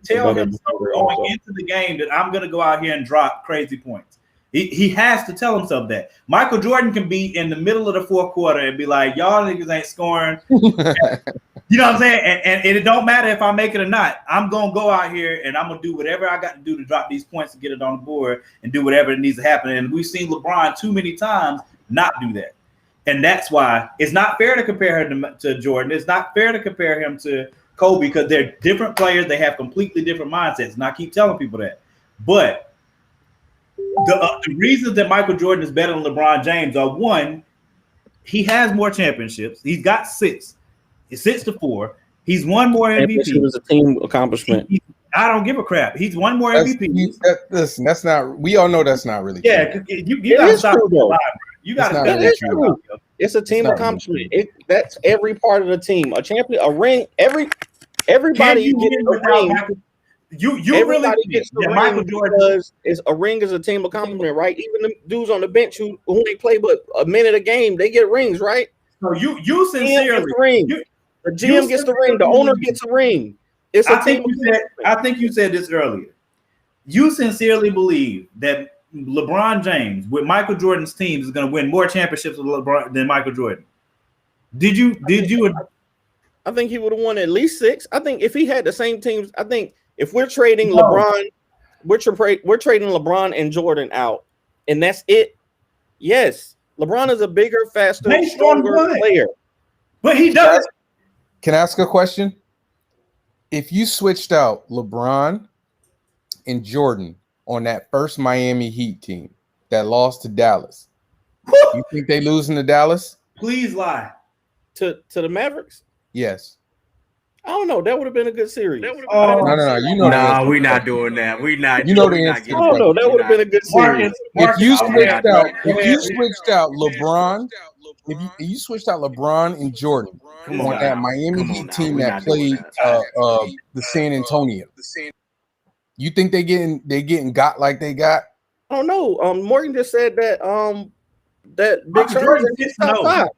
tell him going into the game that I'm going to go out here and drop crazy points. He has to tell himself that. Michael Jordan can be in the middle of the fourth quarter and be like, y'all niggas ain't scoring. You know what I'm saying? And it don't matter if I make it or not. I'm going to go out here and I'm going to do whatever I got to do to drop these points and get it on the board and do whatever it needs to happen. And we've seen LeBron too many times not do that. And that's why it's not fair to compare him to Jordan. It's not fair to compare him to Kobe because they're different players. They have completely different mindsets. And I keep telling people that. But the reasons that Michael Jordan is better than LeBron James are, one, he has more championships. He's got 6. It's 6-4. He's won more MVP. It was a team accomplishment. I don't give a crap. He's won more MVP. Listen, that's not. We all know that's not really true. Yeah, you got to stop the lie. You got to. It's a team accomplishment. That's every part of the team. A champion, a ring. Everybody gets a ring. Everybody gets the ring because a ring is a team accomplishment, right? Even the dudes on the bench who ain't play but a minute a game, they get rings, right? So you sincerely ring. The GM gets the ring. The owner gets a ring. It's a team. I think you said this earlier. You sincerely believe that LeBron James with Michael Jordan's team is going to win more championships with LeBron than Michael Jordan. Did you? I think he would have won at least 6. I think if he had the same teams, I think if we're trading LeBron, we're trading LeBron and Jordan out, and that's it. Yes, LeBron is a bigger, faster, stronger player, but he does. Can I ask a question? If you switched out LeBron and Jordan on that first Miami Heat team that lost to Dallas, you think they losing to Dallas? Please lie. To the Mavericks? Yes. I don't know. That would have been a good series. No. You know, we're not doing that. We're not. You know the answer. Oh no, that would have been a good series. If you switched out LeBron, if you switched out LeBron and Jordan on that Miami Heat team that played the San Antonio, you think they getting got like they got? I don't know. Morgan just said that that Big Sean is top 5.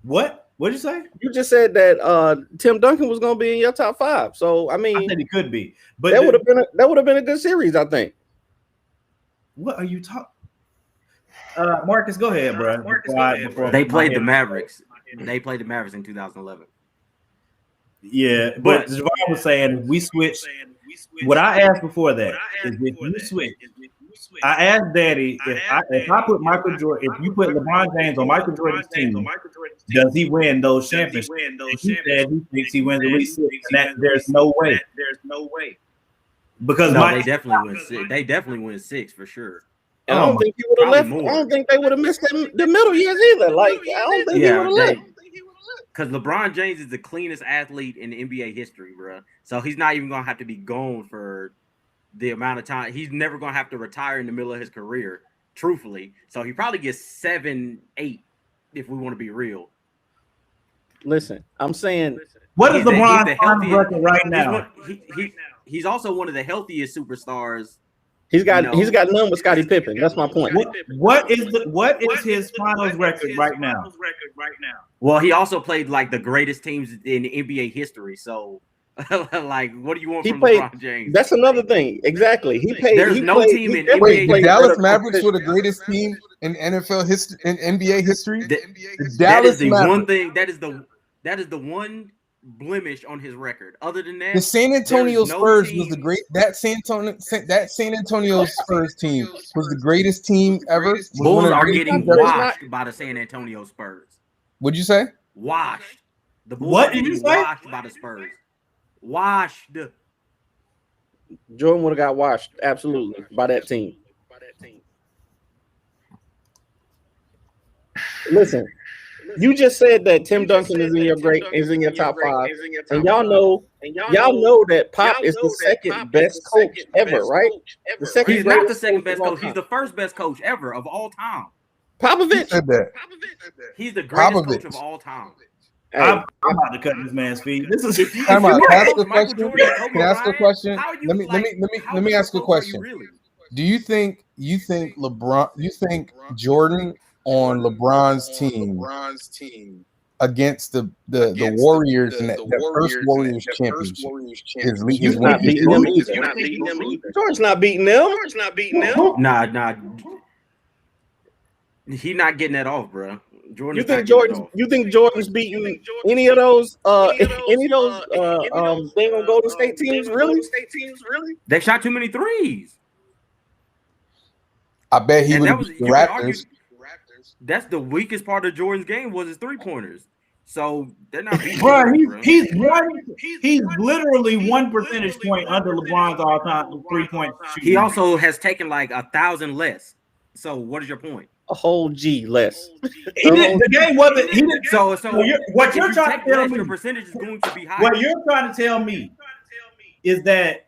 What? What'd you say? You just said that Tim Duncan was going to be in your top 5. So I mean, I said he could be, but that would have been a good series, I think. What are you talking? Marcus, go ahead, bro. They played the Mavericks. They played the Mavericks in 2011. Yeah, but Javon was saying we switched. What I asked before that is if you switch. I asked Daddy if I put Michael Jordan, if you put LeBron James on Michael Jordan's team, does he win those championships? He said he thinks he wins at least 6, and that there's no way. Because they definitely win 6. They definitely win 6 for sure. And I don't think he would have left. More. I don't think they would have missed the middle years either. Like I don't think he would have left. Because LeBron James is the cleanest athlete in NBA history, bro. So he's not even gonna have to be gone for the amount of time. He's never gonna have to retire in the middle of his career, truthfully. So he probably gets 7, 8, if we want to be real. Listen, I'm saying, what is LeBron's record right now? He's also one of the healthiest superstars. He's got none with Scottie Pippen. That's my point. What is his finals record right now? Well, he also played like the greatest teams in NBA history. So, like, what do you want from LeBron James? That's another thing. Exactly. There's no team in NBA. The Dallas Mavericks were the greatest team in NFL history, in NBA history. That is the one thing. That is the one blemish on his record. Other than that, the San Antonio Spurs was the team. great. That San Antonio Spurs team was the greatest team ever. Bulls are getting washed by the San Antonio Spurs. What'd you say? Washed. The Bulls What are did you getting say? washed by the Spurs. Washed. Jordan would have got washed absolutely by that team. Listen, you just said that Tim Duncan is in your top 5, and y'all know that Pop is the second best coach ever, right? The second. He's not the second best coach. He's the first best coach ever of all time. Popovich said that. He's the greatest coach of all time. Hey, I'm about to cut this man's feet. This is Time out. Can I ask a Michael question? Jordan, Kobe Can I ask a Bryant, question? how you Let me ask a how question. really? Do you think LeBron? You think Jordan on LeBron's team against the Warriors and that first Warriors championship is he's not beating them either. Jordan's not beating them. Nah. He not getting that off, bro. You think Jordan's beating any of those they gonna Golden State teams really? They shot too many threes. I bet he And would that have was beat the you could argue Raptors. that's the weakest part of Jordan's game was his 3-pointers. So they're not beating bro. him, He's literally 1 percentage point under LeBron's all-time 3-point shooting. He also has taken like 1,000 less. So what is your point? A whole G less. The game wasn't. He didn't. So What you're trying to tell me, your percentage is going to be higher. what you're trying to tell me is that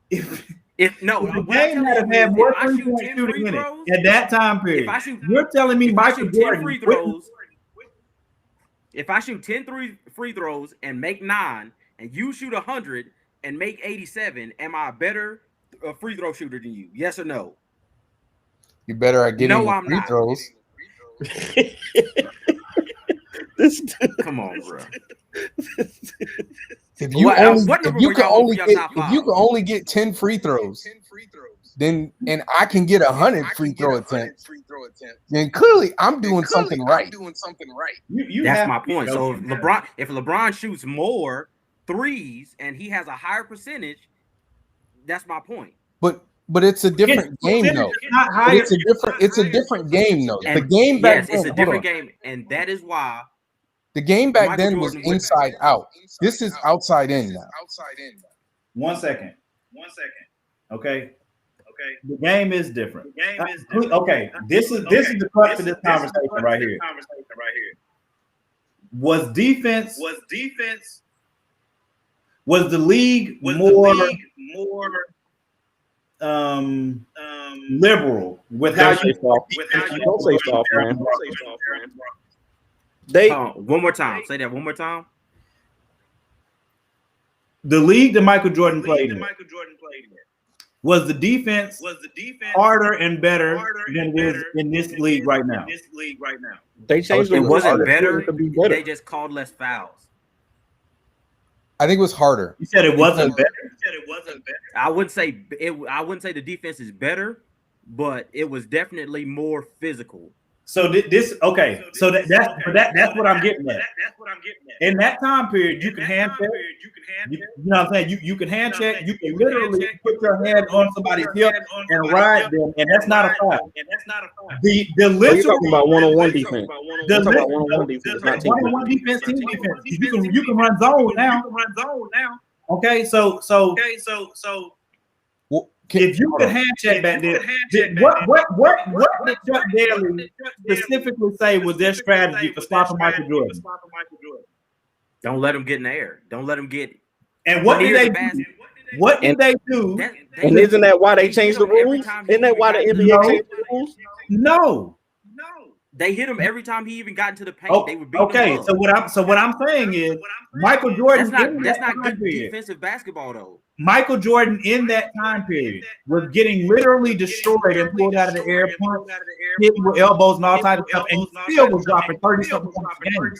if the game had more 3-point shooting in it at that time period, you're telling me Michael Jordan free throws. If I shoot 10 free throws and make 9, and you shoot 100 and make 87, am I a better free throw shooter than you? Yes or no? You better at getting free throws. Come on, bro. If you can only get 10 free throws, then and I can get 100 free throw attempts, then clearly I'm doing something right. That's my point. So if LeBron shoots more threes and he has a higher percentage, that's my point. But it's a different game, though. It's a different game, though. And the game back then, it's a different game, and that is why the game back then was inside out. This is outside in now. 1 second. Okay. The game is different. Okay. This is the crux of this conversation right here. Was the league more liberal with how you don't say soft, man. One more time. Say that one more time. The league that Michael Jordan played in, was the defense harder and better than it is in this league right now? They changed it. It wasn't better. They just called less fouls. I think it was harder. You said it wasn't better. I wouldn't say the defense is better, but it was definitely more physical. So that's what I'm getting at. In that time period, you can hand check. You know what I'm saying? You can hand check. You can literally put your hand on somebody's hip and ride them, and that's not a foul. The literal, you're talking about one-on-one defense. One-on-one defense, team defense. You can run zone now. Okay, so if you could hand check back then, what did Chuck Daly specifically say was their strategy for stopping Michael Jordan? Don't let him get in the air. Don't let him get. And what did they do? What did they do? And isn't that why they changed the rules? Isn't that why the NBA changed the rules? No. They hit him every time he even got into the paint. They would beat him up. So what I'm saying is Michael Jordan. That's not good defensive basketball though. Michael Jordan in that time period was getting literally destroyed and pulled out of the air, hit with elbows and all types of stuff, and he still was dropping 30-something points a game.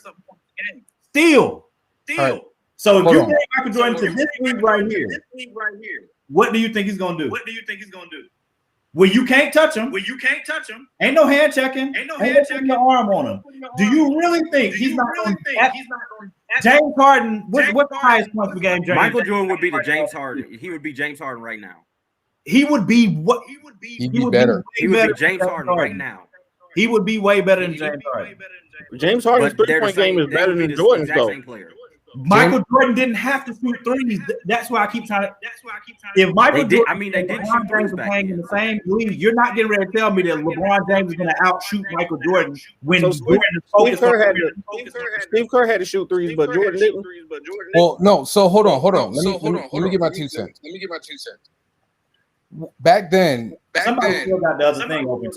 Still. Right. So if you take Michael Jordan to this league right here, what do you think he's gonna do? Well, you can't touch him. Ain't no hand checking. Ain't no hand checking your arm on him. Do you really think he's not going to James Harden. What's the highest points per game? Michael Jordan would be the James Harden. He would be James Harden right now. He would be what? He'd be better. He would be James Harden right now. He would be way better than James Harden. James Harden's 3-point game is better than Jordan's though. Michael Jordan didn't have to shoot threes. That's why I keep trying to. If Michael Jordan, they did shoot threes back playing in the same league, you're not getting ready to tell me that LeBron James is going to outshoot Michael Jordan when Jordan is focused on. Steve Kerr had to shoot threes, but Jordan didn't. Well, no. So hold on. Let me get my 2 cents. Back then, somebody still got the other thing open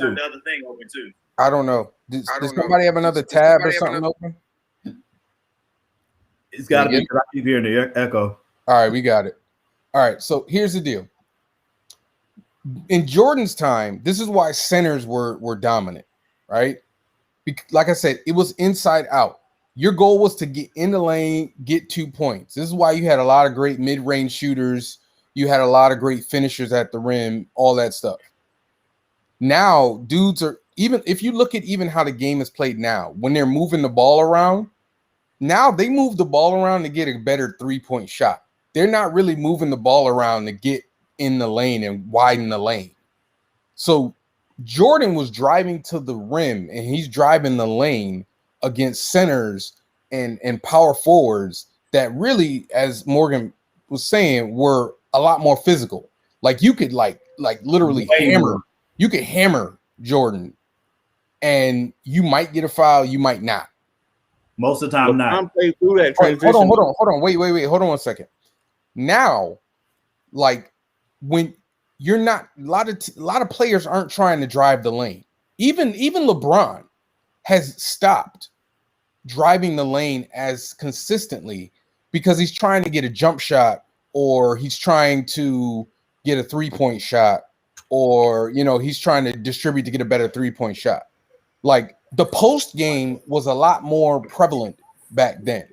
too. I don't know. Does somebody have another tab or something open? It's got to be because I keep hearing the echo. All right, we got it. All right, so here's the deal. In Jordan's time, this is why centers were dominant, right? Like I said, it was inside out. Your goal was to get in the lane, get 2 points. This is why you had a lot of great mid-range shooters. You had a lot of great finishers at the rim, all that stuff. Now, dudes are, even if you look at even how the game is played now, when they're moving the ball around, now they move the ball around to get a better 3-point shot. They're not really moving the ball around to get in the lane and widen the lane. So Jordan was driving to the rim and he's driving the lane against centers and power forwards that really, as Morgan was saying, were a lot more physical. Like you could like literally hammer. You could hammer Jordan and you might get a foul, you might not. Most of the time, not. Through that transition. Hold on. Wait. Hold on 1 second. Now, like when you're not, a lot of players aren't trying to drive the lane. Even LeBron has stopped driving the lane as consistently because he's trying to get a jump shot or he's trying to get a 3-point shot or, he's trying to distribute to get a better 3-point shot. Like the post game was a lot more prevalent back then.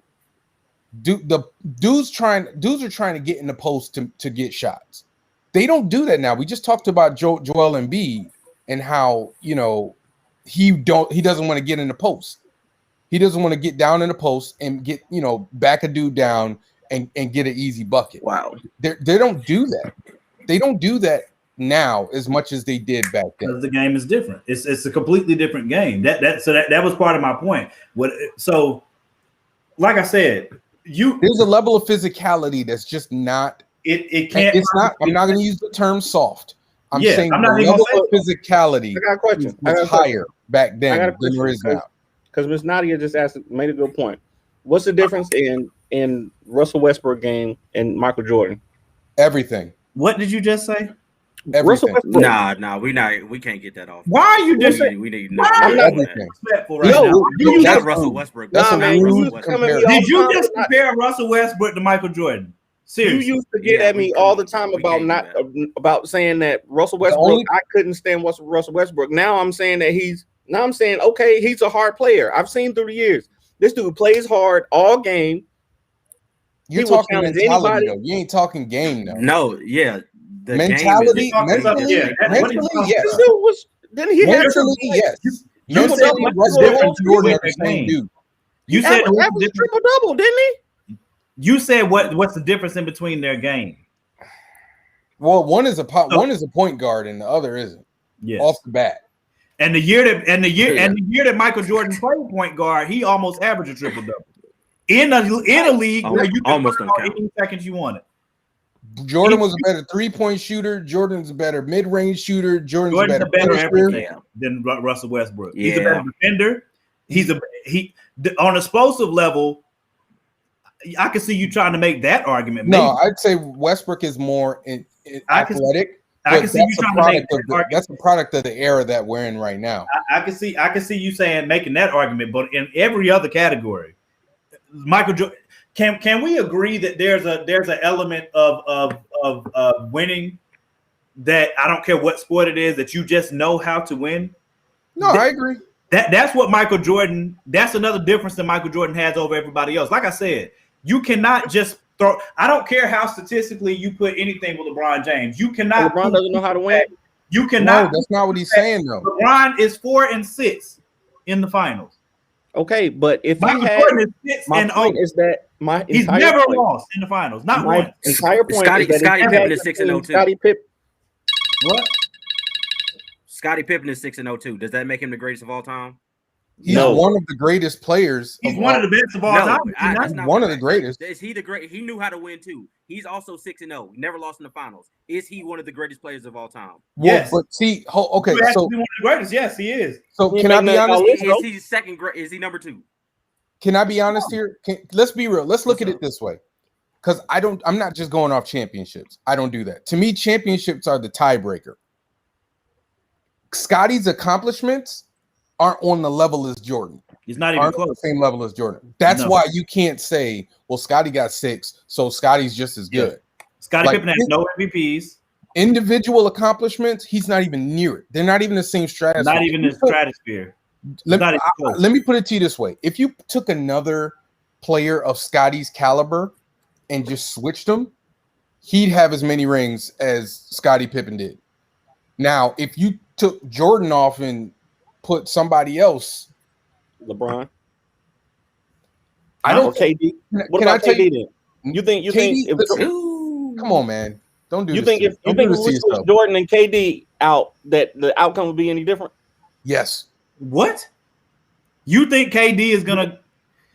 Dudes are trying to get in the post to get shots. They don't do that now. We just talked about Joel Embiid and how he doesn't want to get in the post. He doesn't want to get down in the post and get back a dude down and get an easy bucket. Wow, they don't do that. They don't do that now as much as they did back then. Because the game is different. It's a completely different game. That was part of my point. So, like I said, there's a level of physicality that's just not. It can't. It's not. I'm not going to use the term soft. I'm saying I'm not the level of physicality. I got a question. Was higher back then than there is now. Because Miss Nadia just made a good point. What's the difference in Russell Westbrook game and Michael Jordan? Everything. What did you just say? Everything. Nah, we can't get that off. Why are you just saying? We need everything. That's Russell Westbrook. That's Did you just compare Russell Westbrook to Michael Jordan? Seriously. You used to get at me all the time about saying that Russell Westbrook. I couldn't stand Russell Westbrook. Now I'm saying okay, he's a hard player. I've seen through the years. This dude plays hard all game. You're talking mentality, though. You ain't talking game, though. No, yeah. The mentally, yes. Didn't he have yes. You said triple double, didn't he? You said what's the difference in between their game? Well, one is a point guard and the other isn't. Yes. Off the bat. And the year that Michael Jordan played point guard, he almost averaged a triple double in a league where you can almost any seconds you wanted. Jordan was a better 3-point shooter. Jordan's a better mid-range shooter. Jordan's a better everything than Russell Westbrook. Yeah. He's a better defender. On explosive level. I can see you trying to make that argument. Maybe. No, I'd say Westbrook is more athletic. I can see you trying to make that's a product of the era that we're in right now. I can see you making that argument, but in every other category, Michael Jordan. Can we agree that there's an element of winning that I don't care what sport it is that you just know how to win? No, I agree. That's what Michael Jordan. That's another difference that Michael Jordan has over everybody else. Like I said, you cannot just throw. I don't care how statistically you put anything with LeBron James. You cannot. LeBron doesn't know how to win. You cannot. No, that's not what he's saying though. LeBron is 4-6 in the finals. Okay, but if Michael he had, Jordan is 6 my and point 0. is that my He's entire never point, lost in the finals, not my once. entire point Scottie is that Scottie if he Pippen had is 6 and 0 too. Scottie Pippen. What? Scottie Pippen is 6 and 0 too. Does that make him the greatest of all time? He's one of the greatest players. He's one of the best of all time. That's not one of the greatest. Is he the great? He knew how to win too. He's also 6 and 0. Never lost in the finals. Is he one of the greatest players of all time? Yes. Well, but see, okay, so one of the greatest. Yes, he is. So can I be honest? Is he second? Is he number 2? Can I be honest here? Let's be real. Let's look at it this way. Because I'm not just going off championships. I don't do that. To me, championships are the tiebreaker. Scottie's accomplishments aren't on the level as Jordan. He's not even close. The same level as Jordan. That's why you can't say, well, Scottie got 6, so Scottie's just as good. Scottie Pippen has no MVPs. Individual accomplishments, he's not even near it. They're not even the same stratosphere. Not even the stratosphere. Let me put it to you this way. If you took another player of Scottie's caliber and just switched them, he'd have as many rings as Scottie Pippen did. Now, if you took Jordan off and put somebody else, LeBron, I don't. KD. What about KD then? You think? Come on, man. Don't do. You think if we switch Jordan and KD out, that the outcome would be any different? Yes. What? You think KD is gonna?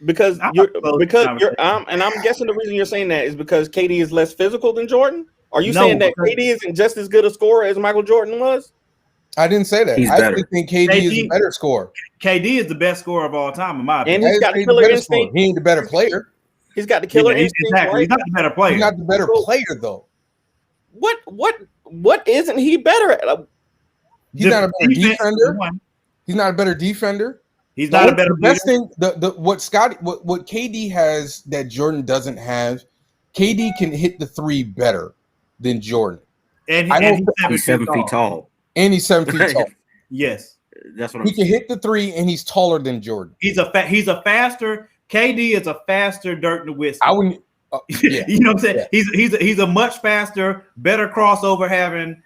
Because I'm guessing the reason you're saying that is because KD is less physical than Jordan. Are you saying that KD isn't just as good a scorer as Michael Jordan was? I didn't say that. I actually think KD is a better scorer. KD is the best scorer of all time, in my opinion. And he's got the killer instinct. He ain't the better player. He's got the killer instinct. Exactly. He's not the better player. He's not the better player, though. What isn't he better at? He's not a better defender. He's not a better defender. He's not a better. The best thing, what KD has that Jordan doesn't have, KD can hit the 3 better than Jordan. And he's 7 feet tall. And he's 7 feet tall. Yes, that's what he can hit the 3, and he's taller than Jordan. He's a faster. KD is a faster Dirk Nowitzki. I wouldn't. You know what I'm saying? Yeah. He's a much faster, better crossover having.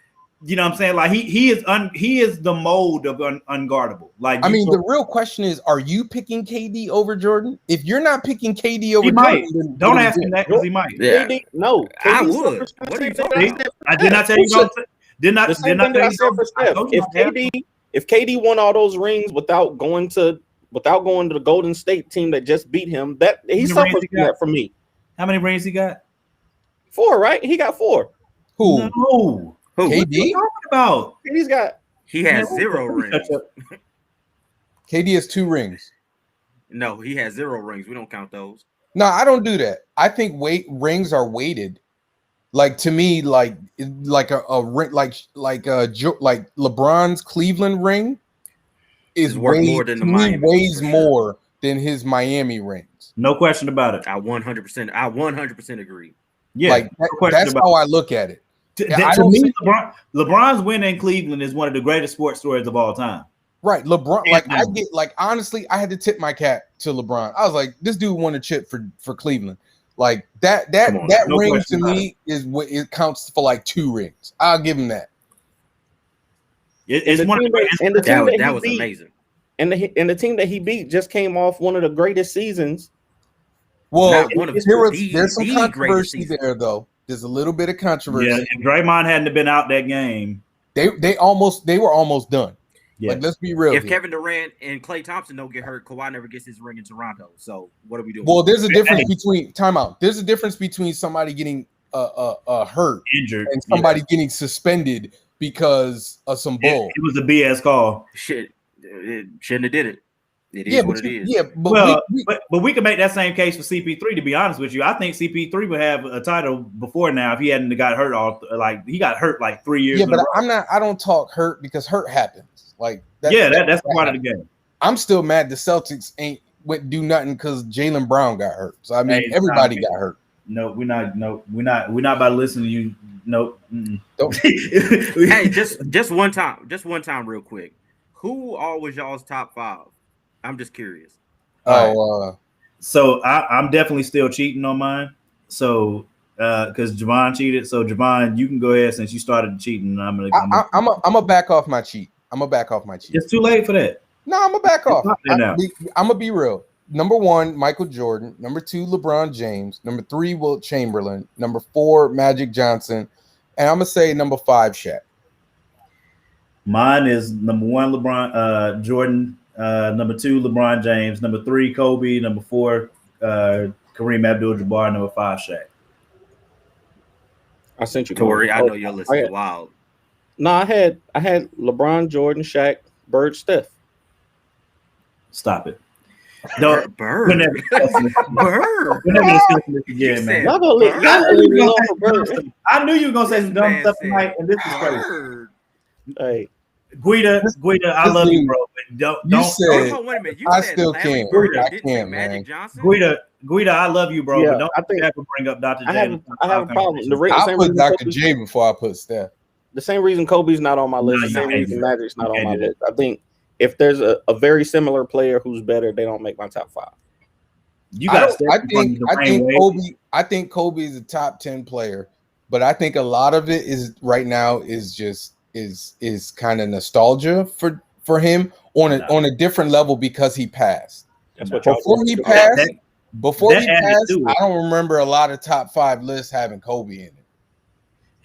You know what I'm saying? Like he is the mold of unguardable. Like the real question is, are you picking KD over Jordan? If you're not picking KD over Jordan, then don't ask him that because he might. Yeah. KD, no, I would. What are you talking about? I did not tell you. Did not tell you. If KD won all those rings without going to the Golden State team that just beat him, that he suffers that from me. How many rings he got? 4, right? He got 4. Who? No. Who? KD? What are you talking about? He has 0 rings. KD has 2 rings. No, he has 0 rings. We don't count those. No, I don't do that. I think rings are weighted. Like to me, like a ring, like LeBron's Cleveland ring is worth more than the Miami. Weighs more than his Miami rings. No question about it. I 100% agree. Yeah, like that's how I look at it. To me, LeBron's win in Cleveland is one of the greatest sports stories of all time. Right, LeBron. Honestly, I had to tip my cap to LeBron. I was like, this dude won a chip for Cleveland. Like that ring to me is what it counts for, like 2 rings. I'll give him that. That was amazing. And the team that he beat just came off one of the greatest seasons. Well, there's some controversy there, though. There's a little bit of controversy. Yeah, if Draymond hadn't been out that game, they were almost done. Yeah. Like, let's be real. If Kevin Durant and Klay Thompson don't get hurt, Kawhi never gets his ring in Toronto. So what are we doing? Well, there's a difference between timeout. There's a difference between somebody getting hurt, injured, and somebody getting suspended because of some bull. It was a BS call. Shit, it shouldn't have did it. It is what it is. Yeah, but we can make that same case for CP3. To be honest with you, I think CP3 would have a title before now if he hadn't got hurt. He got hurt like 3 years. Yeah, but I don't talk hurt because hurt happens. Like that's part of the game. I'm still mad the Celtics ain't do nothing because Jaylen Brown got hurt. So I mean, everybody got hurt. No, we're not about to listen to you. Nope. Hey, just one time, real quick. Who all was y'all's top 5? I'm just curious. So I'm definitely still cheating on mine. So because Javon cheated, so Javon, you can go ahead since you started cheating. I'm gonna back off my cheat. I'm gonna back off my cheat. It's too late for that. No, I'm gonna back off. I'm now. gonna be real. Number 1, Michael Jordan. Number 2, LeBron James. Number 3, Wilt Chamberlain. Number 4, Magic Johnson. And I'm gonna say number 5, Shaq. Mine is number 1, LeBron Jordan. Number 2, LeBron James. Number 3, Kobe. Number 4, Kareem Abdul-Jabbar. Number 5, Shaq. I sent you Tori. I know your list is wild. No, I had LeBron, Jordan, Shaq, Bird, Steph. Stop it. Don't Bird. We're never discussing this again, man. I knew you were gonna say some dumb stuff tonight, and this is crazy. Hey, Guida, I love you, bro. But don't. Said, wait a minute. You I said still Larry can't. Bird I didn't can't, say man. Magic Johnson. Guida, I love you, bro. Yeah, but don't I think ever bring up Dr. J. I have a problem. I put Dr. J before I put Steph. The same reason Kobe's not on my list. The same reason Magic's not on my list. I think if there's a very similar player who's better, they don't make my top 5. You got. I think Kobe is a top 10 player, but I think a lot of it is right now is just is kind of nostalgia for him on a different level because he passed. Before he passed, I don't remember a lot of top 5 lists having Kobe in it.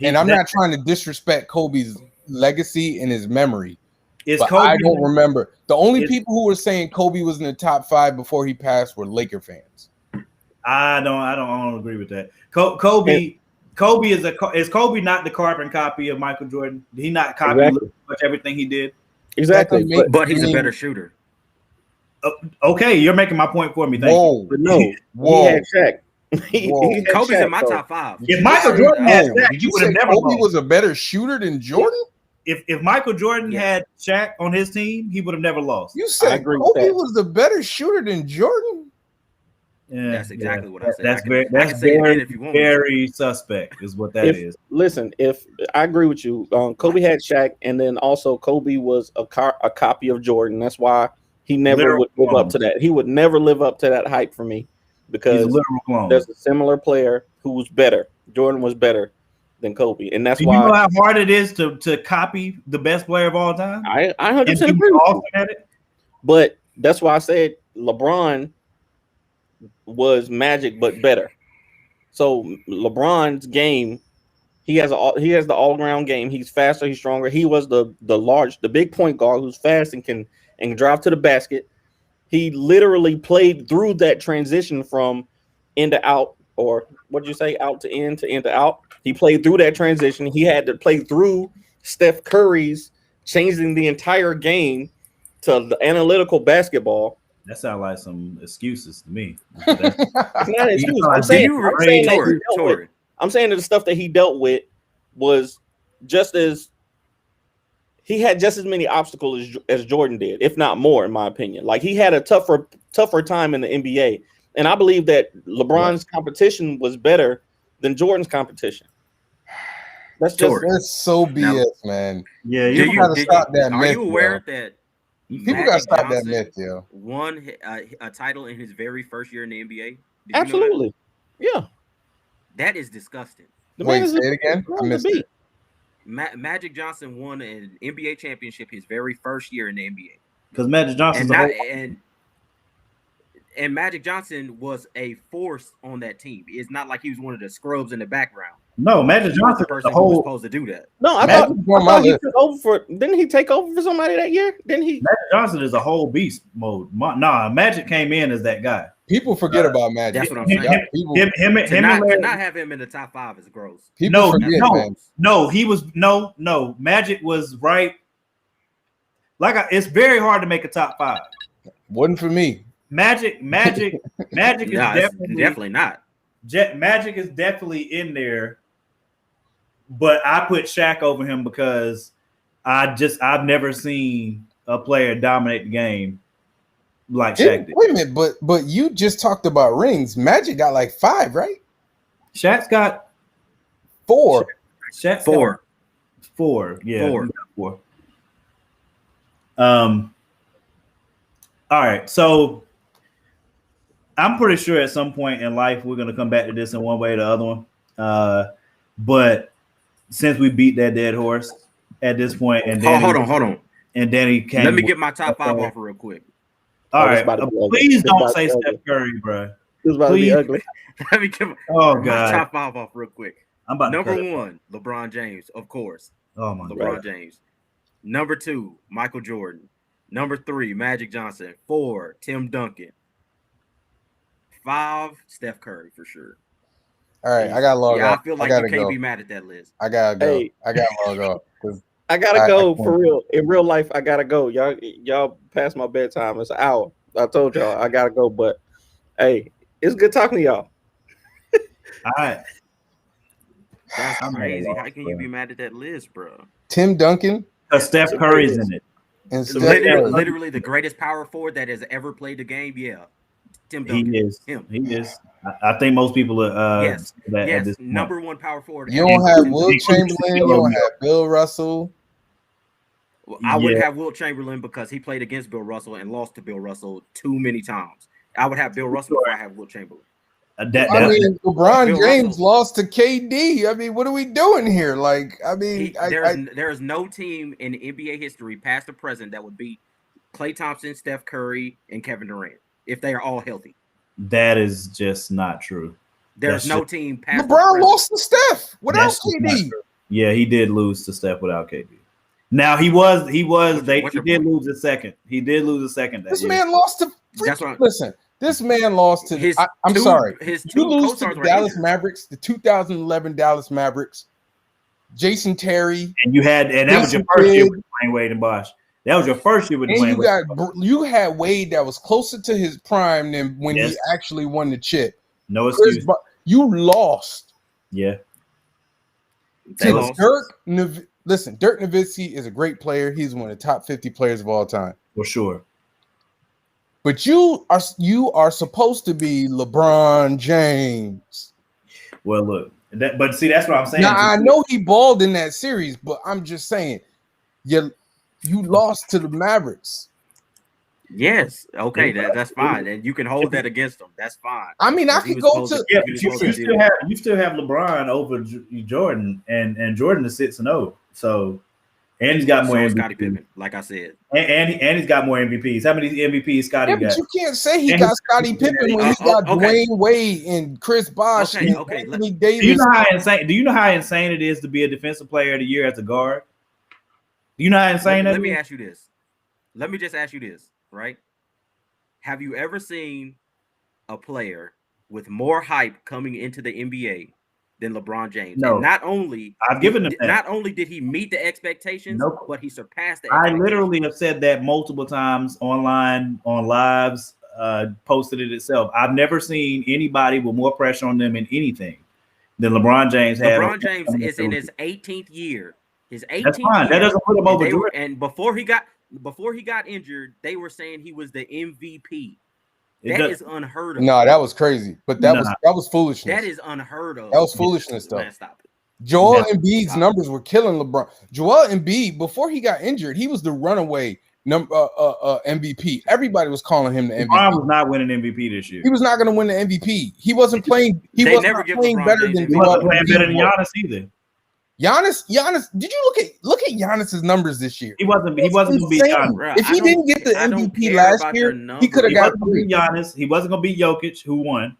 And I'm not trying to disrespect Kobe's legacy and his memory. I don't remember. The only people who were saying Kobe was in the top 5 before he passed were Laker fans. I don't agree with that. Kobe is Kobe not the carbon copy of Michael Jordan? Did he not copy much everything he did? Exactly. But he's a better shooter. Okay, you're making my point for me. Thank you. But no, he had Shaq. Kobe's in my top 5. If Michael Jordan had Shaq, you would have never Kobe was a better shooter than Jordan? If Michael Jordan had Shaq on his team, he would have never lost. You said Kobe was a better shooter than Jordan? Yeah, that's exactly what I said. That's very suspect, is what that is. Listen, if I agree with you, Kobe had Shaq, and then also Kobe was a copy of Jordan. That's why he never would live up to that. He would never live up to that hype for me because there's a similar player who was better. Jordan was better than Kobe, and that's why. You know how hard it is to copy the best player of all time. I 100% agree with you. But that's why I said LeBron was Magic, but better. So LeBron's game, he has the all-around game. He's faster, he's stronger. He was the big point guard who's fast and can drive to the basket. He literally played through that transition from in to out, or what did you say, out to in to out. He played through that transition. He had to play through Steph Curry's changing the entire game to the analytical basketball. That sounds like some excuses to me. It's not an excuse. I'm saying that the stuff that he dealt with was just as he had just as many obstacles as Jordan did, if not more, in my opinion. Like he had a tougher time in the NBA, and I believe that LeBron's competition was better than Jordan's competition. That's so BS, man. Yeah, you gotta stop that myth. Are you aware that people gotta stop that myth, yo? Won a title in his very first year in the NBA. Absolutely, yeah. That is disgusting. Wait, say it again. I missed it. Magic Johnson won an NBA championship his very first year in the NBA. Because Magic Johnson and Magic Johnson was a force on that team. It's not like he was one of the scrubs in the background. No, Magic Johnson was the person who was supposed to do that. No, I thought he took over for. Didn't he take over for somebody that year? Didn't he? Magic Johnson is a whole beast mode. Nah, Magic came in as that guy. People forget about Magic. That's what I'm saying. To not have him in the top 5 is gross. No, he was no. Magic was right. It's very hard to make a top 5. Wasn't for me. Magic is definitely not. Magic is definitely in there, but I put Shaq over him because I've never seen a player dominate the game like Shaq did. Wait a minute, but you just talked about rings. Magic got like 5, right? Shaq's got 4. Shaq's 4. Got 4. Yeah, 4. All right, so I'm pretty sure at some point in life we're gonna come back to this in one way or the other one. But since we beat that dead horse at this point, and then hold on. and then he came. Let me get my top 5 off real quick. All right, please don't say Steph Curry, bro. This is about to be ugly. Let me get my top 5 off real quick. I'm about Number 1, LeBron James, of course. Oh my LeBron James. Number 2, Michael Jordan. Number 3, Magic Johnson. 4, Tim Duncan. 5, Steph Curry for sure. All right, I gotta log off. I feel like you can't be mad at that list. I gotta go. Hey. I gotta log off. I gotta go for real. In real life, I gotta go. Y'all past my bedtime. It's an hour. I told y'all I gotta go, but hey, it's good talking to y'all. All right. That's crazy. How can you be mad at that list, bro? Tim Duncan? Because Steph Curry's in it. And literally the greatest power forward that has ever played the game. Yeah. Tim Duncan. He is. Him. He is. I think most people are yes. Number 1 power forward. You don't have Will Chamberlain, you don't have Bill Russell. Well, I wouldn't have Will Chamberlain because he played against Bill Russell and lost to Bill Russell too many times. I would have Bill Russell before I have Will Chamberlain. LeBron James lost to KD. I mean, what are we doing here? Like, I mean, there is no team in NBA history, past or present, that would beat Klay Thompson, Steph Curry, and Kevin Durant if they are all healthy. That is just not true. There's no team past. LeBron lost to Steph without KD. Yeah, he did lose to Steph without KD. Now he did lose a second. He did lose a second. This man lost to. Listen. This man lost to. You lose to the Dallas Mavericks, the 2011 Dallas Mavericks. Jason Terry, and that was your first year with Dwayne Wade and Bosh. That was your first year with Dwayne Wade. You had Wade that was closer to his prime than when he actually won the chip. No excuse. You lost. Yeah. Dirk Nowitzki is a great player. He's one of the top 50 players of all time. For sure. But you are supposed to be LeBron James. Well, look, but see, that's what I'm saying. Now I know he balled in that series, but I'm just saying, you lost to the Mavericks. Yes, okay, that's fine, and you can hold that against them. That's fine. I mean, I could go to. Yeah, you still have LeBron over Jordan, and Jordan is 6-0. So. And he's got more MVPs. Scottie Pippen, like I said. And he's got more MVPs. How many MVPs Scottie got? But you can't say he got Scottie Pippen when he got Dwayne Wade and Chris Bosh and Anthony Davis. Do you know how insane it is to be a defensive player of the year as a guard? Do you know how insane that is? Let me ask you this. Let me just ask you this, right? Have you ever seen a player with more hype coming into the NBA than LeBron James? No. And not only I've given him that. Not only did he meet the expectations, but he surpassed the expectations. I literally have said that multiple times online, on lives, posted it itself. I've never seen anybody with more pressure on them in anything than LeBron James had. LeBron James is in his 18th year. His 18th That's fine. year. That doesn't put him over Jordan. And before he got injured, they were saying he was the MVP. That is unheard of. No, that was crazy. But that was foolishness. That is unheard of. That was foolishness, though. Man, stop it. Joel Embiid's numbers were killing LeBron. Joel Embiid, before he got injured, he was the runaway MVP. Everybody was calling him the MVP. LeBron was not winning MVP this year. He was not going to win the MVP. He wasn't playing. He wasn't playing better than. He wasn't playing better than Giannis either. Giannis, did you look at Giannis's numbers this year? He wasn't going to beat Giannis. If he didn't get the MVP last year, he could have got Giannis. He wasn't going to beat Jokic, who won.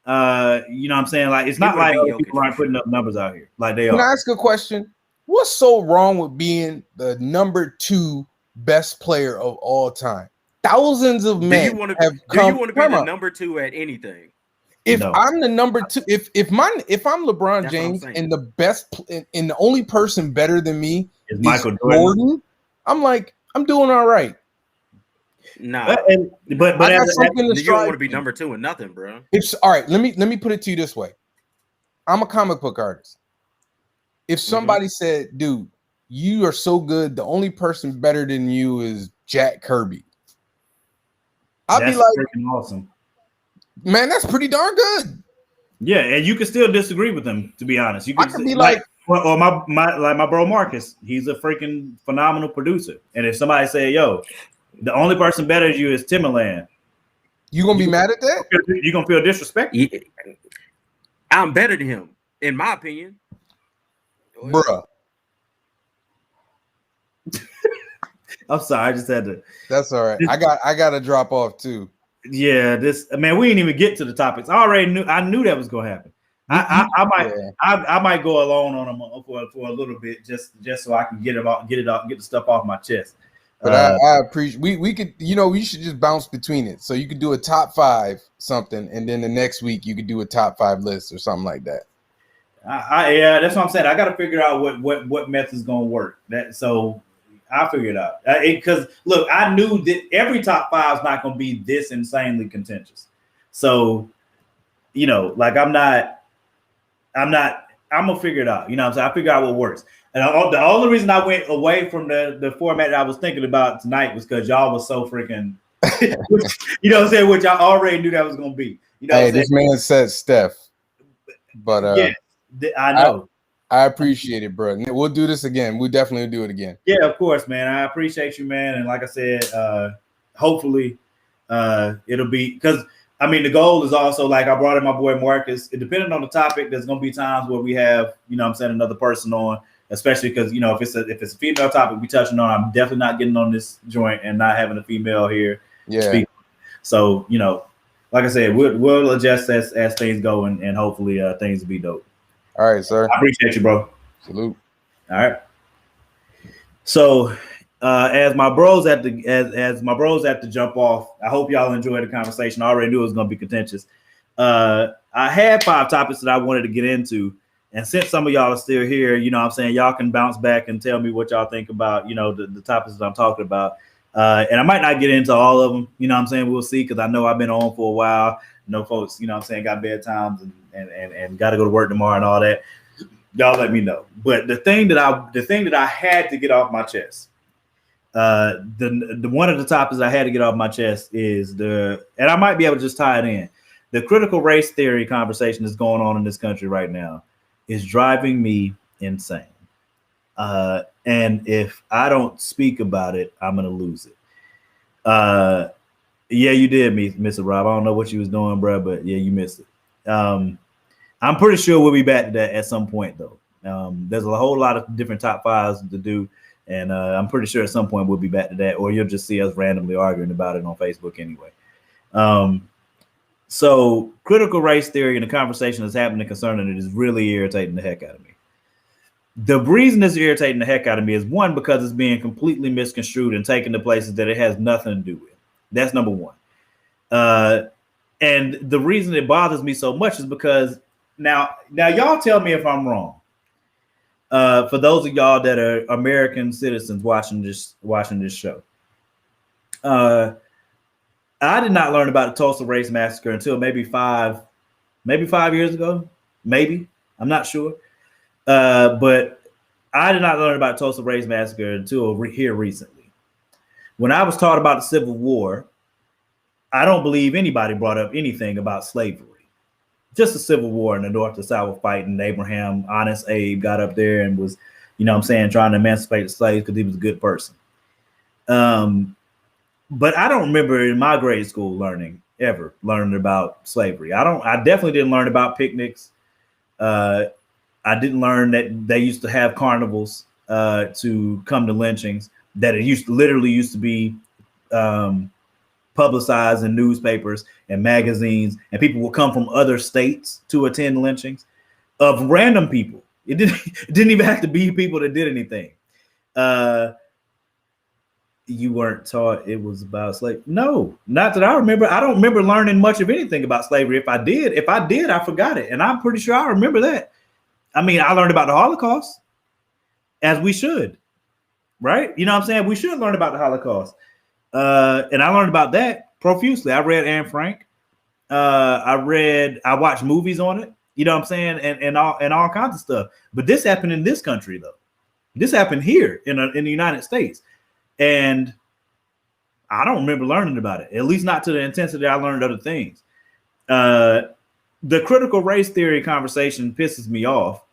You know what I'm saying? Like, it's not like people aren't putting up numbers out here like they are. Can I ask a question? What's so wrong with being the number 2 best player of all time? Thousands of men do you want to be the number 2 at anything? I'm the number 2, if I'm LeBron James and the best and the only person better than me is Michael Jordan, I'm doing all right. No, but you don't want to be number 2 in nothing, bro. All right. Let me put it to you this way. I'm a comic book artist. If somebody said, "Dude, you are so good, the only person better than you is Jack Kirby," I'd be like, awesome. Man, that's pretty darn good. Yeah, and you can still disagree with them. To be honest, I could be like, or my bro Marcus. He's a freaking phenomenal producer. And if somebody say, "Yo, the only person better than you is Timberland," you gonna be mad at that? You gonna feel disrespected? I'm better than him, in my opinion, bruh. I'm sorry, I just had to. That's all right. I got to drop off too. Yeah, this man, we didn't even get to the topics. I knew that was gonna happen. I might go alone on them for a little bit just so I can get the stuff off my chest. But I appreciate we could, we should just bounce between it. So you could do a top 5 something, and then the next week you could do a top 5 list or something like that. Yeah, that's what I'm saying. I got to figure out what method's gonna work. So I'll figure it out. Because look, I knew that every top 5 is not gonna be this insanely contentious. So, like I'm gonna figure it out. You know what I'm saying? I figure out what works. And the only reason I went away from the format that I was thinking about tonight was because y'all was so freaking, you know what I'm saying, which I already knew that was gonna be. Hey, this man said Steph. But yeah, I know. I appreciate it, bro. We'll do this again. We'll definitely do it again. Yeah, of course, man. I appreciate you, man. And like I said, hopefully it'll be, because I mean, the goal is also, like I brought in my boy Marcus. Depending on the topic, there's gonna be times where we have, another person on, especially because if it's a female topic we touching on, I'm definitely not getting on this joint and not having a female here. Yeah. Speak. So like I said, we'll adjust as things go, and hopefully things will be dope. All right, sir. I appreciate you, bro. Salute. All right. So as my bros have to jump off, I hope y'all enjoyed the conversation. I already knew it was going to be contentious. I had 5 topics that I wanted to get into, and since some of y'all are still here, y'all can bounce back and tell me what y'all think about the topics that I'm talking about. And I might not get into all of them. We'll see, because I know I've been on for a while. Folks, got bedtimes and got to go to work tomorrow and all that. Y'all let me know. But the thing that I had to get off my chest, the one of the topics I had to get off my chest is and I might be able to just tie it in. The critical race theory conversation that's going on in this country right now is driving me insane. And if I don't speak about it, I'm gonna lose it. Yeah, you did miss it, Rob. I don't know what you was doing, bro, but yeah, you missed it. I'm pretty sure we'll be back to that at some point, though. There's a whole lot of different top 5s to do, and I'm pretty sure at some point we'll be back to that, or you'll just see us randomly arguing about it on Facebook anyway. So critical race theory and the conversation that's happening concerning it is really irritating the heck out of me. The reason it's irritating the heck out of me is, one, because it's being completely misconstrued and taken to places that it has nothing to do with. That's number one. And the reason it bothers me so much is because now y'all tell me if I'm wrong. For those of y'all that are American citizens watching this show, I did not learn about the Tulsa Race Massacre until maybe 5 years ago. Maybe, I'm not sure. But I did not learn about Tulsa Race Massacre until here recently. When I was taught about the Civil War, I don't believe anybody brought up anything about slavery. Just the Civil War in the North and South fighting. Abraham, Honest Abe, got up there and was, trying to emancipate the slaves because he was a good person. But I don't remember in my grade school learning about slavery. I definitely didn't learn about picnics. I didn't learn that they used to have carnivals to come to lynchings, that it used to be publicized in newspapers and magazines, and people would come from other states to attend lynchings of random people. It didn't even have to be people that did anything. You weren't taught it was about slavery? No, not that I remember. I don't remember learning much of anything about slavery. If I did, I forgot it. And I'm pretty sure I remember that. I mean, I learned about the Holocaust, as we should, right? You know what I'm saying? We should learn about the Holocaust. And I learned about that profusely. I read Anne Frank. I watched movies on it, you know what I'm saying? And all kinds of stuff. But this happened in this country, though. This happened here in the United States. And I don't remember learning about it, at least not to the intensity I learned other things. The critical race theory conversation pisses me off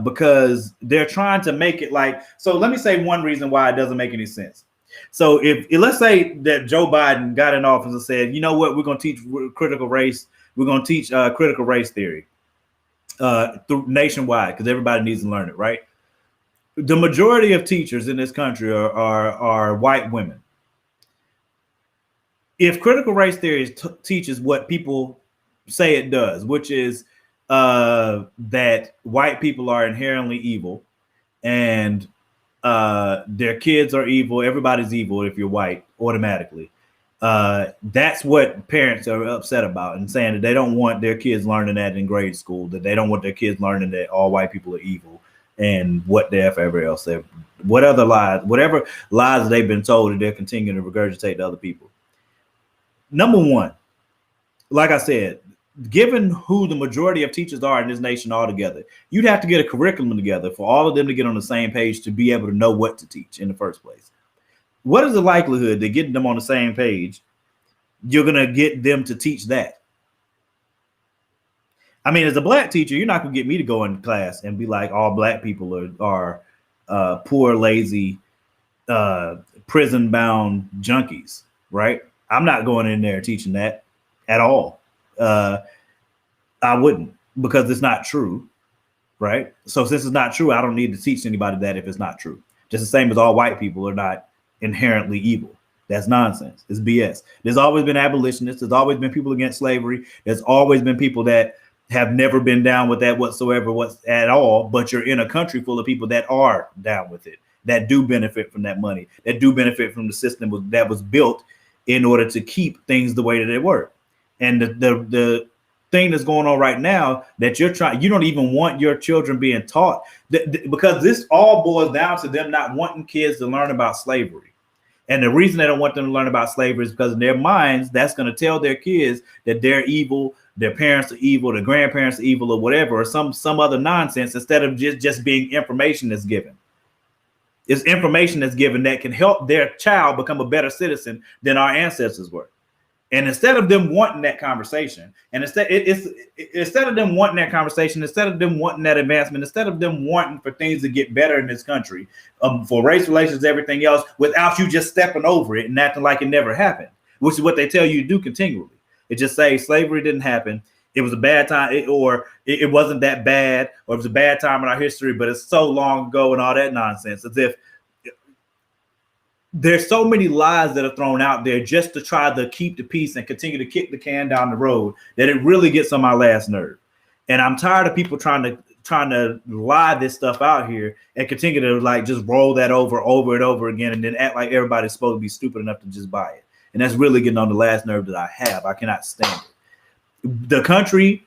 because they're trying to make it like, so let me say one reason why it doesn't make any sense. So if let's say that Joe Biden got in office and said, you know what, we're going to teach critical race. We're going to teach critical race theory nationwide because everybody needs to learn it, right? the majority of teachers in this country are white women. If critical race theory teaches what people say it does, which is that white people are inherently evil and their kids are evil, everybody's evil if you're white automatically. That's what parents are upset about and saying that they don't want their kids learning that in grade school, that they don't want their kids learning that all white people are evil and what the F ever else. Whatever lies they've been told that they're continuing to regurgitate to other people. Number one, like I said, given who the majority of teachers are in this nation altogether, you'd have to get a curriculum together for all of them to get on the same page to be able to know what to teach in the first place. What is the likelihood that getting them on the same page, you're going to get them to teach that? I mean, as a black teacher, you're not going to get me to go in class and be like, all black people are poor, lazy, prison-bound junkies, right? I'm not going in there teaching that at all. I wouldn't, because it's not true, right? So since it's not true, I don't need to teach anybody that if it's not true. Just the same as all white people are not inherently evil. That's nonsense. It's BS. There's always been abolitionists. There's always been people against slavery. There's always been people that have never been down with that whatsoever, at all. But you're in a country full of people that are down with it, that do benefit from that money, that do benefit from the system that was built in order to keep things the way that they were. And the thing that's going on right now that you don't even want your children being taught, because this all boils down to them not wanting kids to learn about slavery. And the reason they don't want them to learn about slavery is because in their minds, that's going to tell their kids that they're evil, their parents are evil, their grandparents are evil, or whatever, or some other nonsense, instead of just being information that's given. It's information that's given that can help their child become a better citizen than our ancestors were. And instead of them wanting that conversation, and instead of them wanting that conversation, instead of them wanting that advancement, instead of them wanting for things to get better in this country, for race relations, everything else, without you just stepping over it and acting like it never happened, which is what they tell you to do continually. It just says slavery didn't happen. It was a bad time, it wasn't that bad, or it was a bad time in our history, but it's so long ago and all that nonsense. As if there's so many lies that are thrown out there just to try to keep the peace and continue to kick the can down the road that it really gets on my last nerve. And I'm tired of people trying to lie this stuff out here and continue to like just roll that over and over again and then act like everybody's supposed to be stupid enough to just buy it. And that's really getting on the last nerve that I have. I cannot stand it. The country,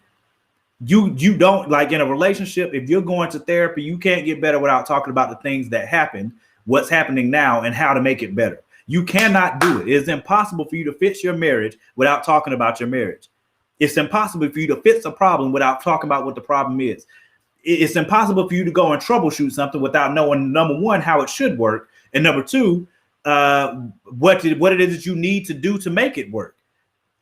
you don't, like in a relationship, if you're going to therapy, you can't get better without talking about the things that happened, what's happening now, and how to make it better. You cannot do it. It's impossible for you to fix your marriage without talking about your marriage. It's impossible for you to fix a problem without talking about what the problem is. It's impossible for you to go and troubleshoot something without knowing, number one, how it should work, and number two, what it is that you need to do to make it work.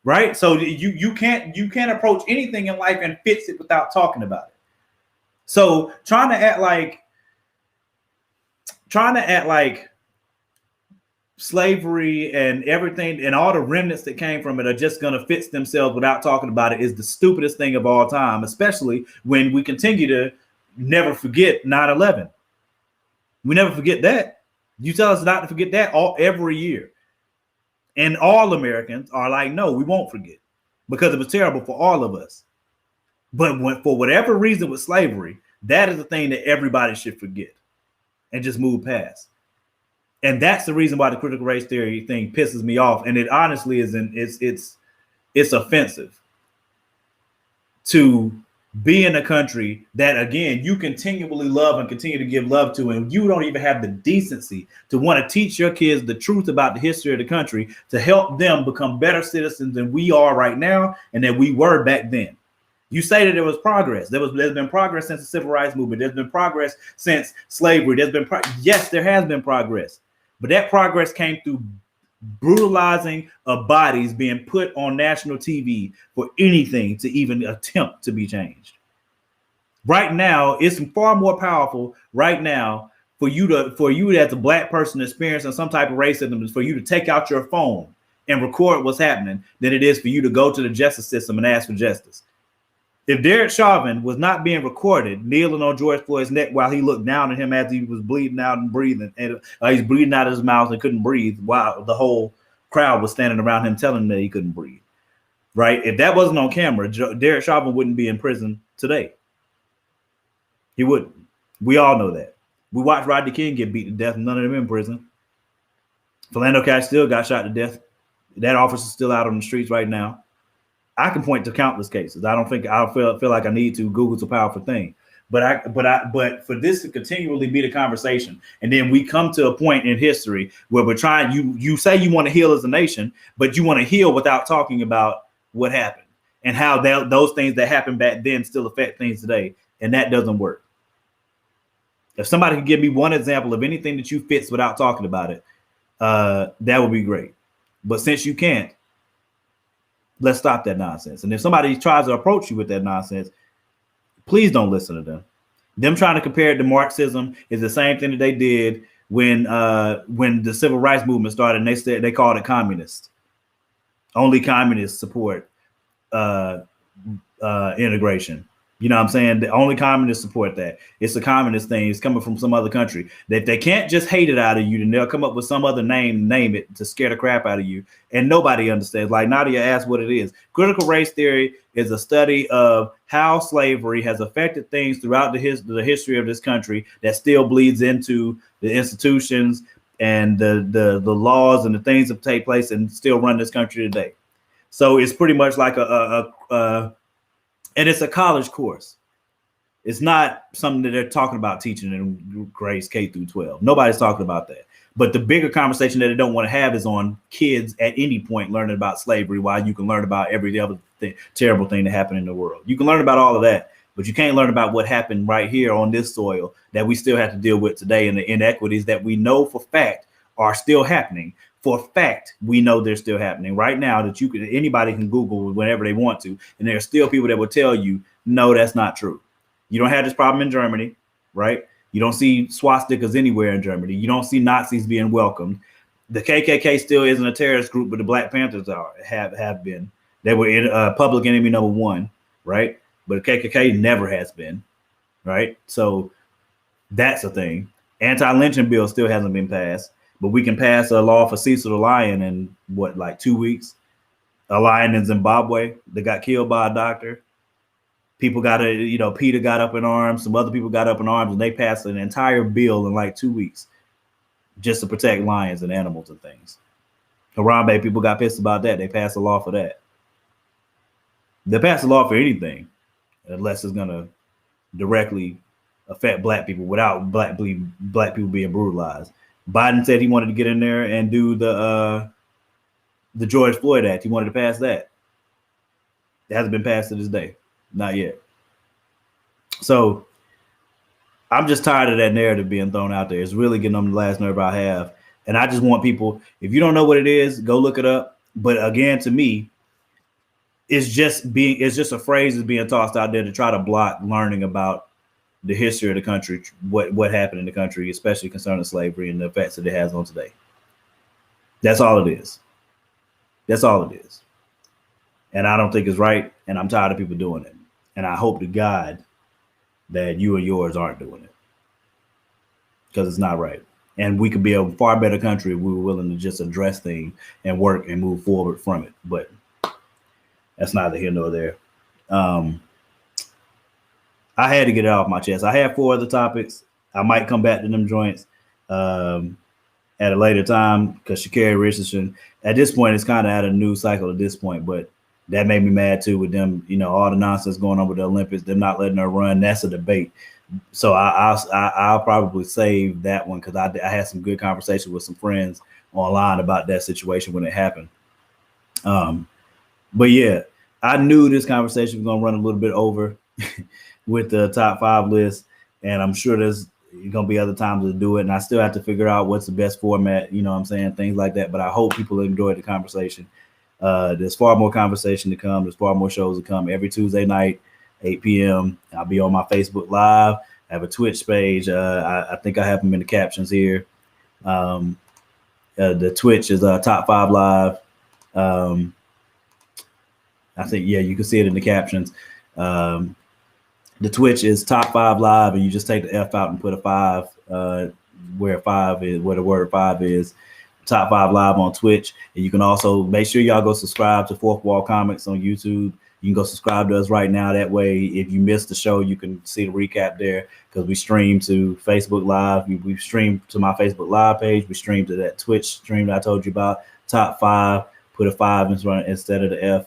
Right? So you can't approach anything in life and fix it without talking about it. So trying to act like slavery and everything and all the remnants that came from it are just going to fix themselves without talking about it is the stupidest thing of all time, especially when we continue to never forget 9/11. We never forget that. You tell us not to forget that every year. And all Americans are like, no, we won't forget, because it was terrible for all of us. But for whatever reason with slavery, that is the thing that everybody should forget and just move past. And that's the reason why the critical race theory thing pisses me off. And it honestly it's offensive to be in a country that, again, you continually love and continue to give love to, and you don't even have the decency to want to teach your kids the truth about the history of the country to help them become better citizens than we are right now and that we were back then. You say that there was progress. There's been progress since the civil rights movement. There's been progress since slavery. Yes, there has been progress, but that progress came through brutalizing of bodies being put on national TV for anything to even attempt to be changed. Right now, it's far more powerful right now for you as a black person experiencing some type of racism is for you to take out your phone and record what's happening than it is for you to go to the justice system and ask for justice. if Derek Chauvin was not being recorded kneeling on George Floyd's neck while he looked down at him as he was bleeding out and breathing, and he's breathing out of his mouth and couldn't breathe while the whole crowd was standing around him telling him that he couldn't breathe, right? If that wasn't on camera, Derek Chauvin wouldn't be in prison today. He wouldn't. We all know that. We watched Rodney King get beat to death, and none of them in prison. Philando Castile got shot to death. That officer's still out on the streets right now. I can point to countless cases. I don't feel like I need to. Google's a powerful thing, but for this to continually be the conversation, and then we come to a point in history where we're trying. You say you want to heal as a nation, but you want to heal without talking about what happened and how those things that happened back then still affect things today, and that doesn't work. If somebody could give me one example of anything that you fix without talking about it, that would be great. But since you can't, let's stop that nonsense. And if somebody tries to approach you with that nonsense, please don't listen to them. Them trying to compare it to Marxism is the same thing that they did when the civil rights movement started, and they called it communist. Only communists support integration. You know what I'm saying? The only communists support that. It's a communist thing. It's coming from some other country. That they can't just hate it out of you, then they'll come up with some other name it to scare the crap out of you. And nobody understands. Like Nadia asked what it is. Critical race theory is a study of how slavery has affected things throughout the history of this country that still bleeds into the institutions and the laws and the things that take place and still run this country today. So it's pretty much like and it's a college course. It's not something that they're talking about teaching in grades K through 12. Nobody's talking about that. But the bigger conversation that they don't want to have is on kids at any point learning about slavery, while you can learn about every other terrible thing that happened in the world. You can learn about all of that, but you can't learn about what happened right here on this soil that we still have to deal with today, and the inequities that we know for fact are still happening. For a fact, we know they're still happening right now, that anybody can Google whenever they want to. And there are still people that will tell you, no, that's not true. You don't have this problem in Germany, right? You don't see swastikas anywhere in Germany. You don't see Nazis being welcomed. The KKK still isn't a terrorist group, but the Black Panthers have been. They were in public enemy number one, right? But the KKK never has been, right? So that's a thing. Anti-lynching bill still hasn't been passed. But we can pass a law for Cecil the Lion in 2 weeks? A lion in Zimbabwe that got killed by a doctor. People PETA got up in arms. Some other people got up in arms, and they passed an entire bill in 2 weeks just to protect lions and animals and things. Harambe people got pissed about that. They passed a law for that. They passed a law for anything, unless it's going to directly affect Black people without black people being brutalized. Biden said he wanted to get in there and do the George Floyd Act. He wanted to pass that. It hasn't been passed to this day. Not yet. So I'm just tired of that narrative being thrown out there. It's really getting on the last nerve I have. And I just want people, if you don't know what it is, go look it up. But again, to me, it's just a phrase that's being tossed out there to try to block learning about the history of the country, what happened in the country, especially concerning slavery and the effects that it has on today. That's all it is. That's all it is. And I don't think it's right, and I'm tired of people doing it. And I hope to God that you and yours aren't doing it, because it's not right. And we could be a far better country if we were willing to just address things and work and move forward from it. But that's neither here nor there. I had to get it off my chest. I had 4 other topics. I might come back to them joints at a later time, because Sha'Carri Richardson, at this point, it's kind of at a news cycle at this point, but that made me mad too with them, all the nonsense going on with the Olympics, them not letting her run. That's a debate. So I'll probably save that one, because I had some good conversation with some friends online about that situation when it happened. But yeah, I knew this conversation was going to run a little bit over with the top 5 list, and I'm sure there's going to be other times to do it, and I still have to figure out what's the best format, what I'm saying, things like that. But I hope people enjoyed the conversation. There's far more conversation to come. There's far more shows to come every Tuesday night, 8 p.m. I'll be on my Facebook Live. I have a Twitch page. I think I have them in the captions here. The Twitch is Top 5 Live. I think, yeah, you can see it in the captions. The Twitch is Top 5 Live, and you just take the F out and put a 5 where 5 is, where the word 5 is. Top 5 Live on Twitch. And you can also make sure y'all go subscribe to Fourth Wall Comics on YouTube. You can go subscribe to us right now. That way, if you missed the show, you can see the recap there, because we stream to Facebook Live. We stream to my Facebook Live page. We stream to that Twitch stream that I told you about. Top 5, put a 5 in front instead of the F.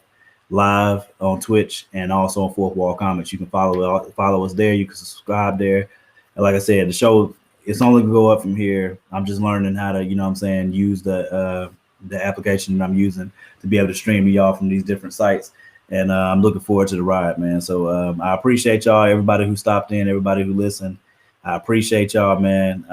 Live on Twitch and also on Fourth Wall Comics. You can follow us there. You can subscribe there. And like I said, the show, it's only gonna go up from here. I'm just learning how to, use the application that I'm using to be able to stream to y'all from these different sites. And I'm looking forward to the ride, man. So I appreciate y'all, everybody who stopped in, everybody who listened. I appreciate y'all, man.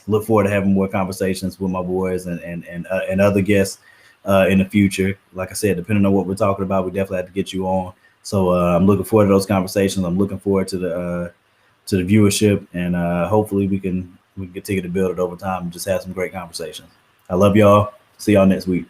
Look forward to having more conversations with my boys and other guests in the future. Like I said, depending on what we're talking about, we definitely have to get you on. So I'm looking forward to those conversations. I'm looking forward to the viewership, and hopefully we can continue to build it over time and just have some great conversations. I love y'all. See y'all next week.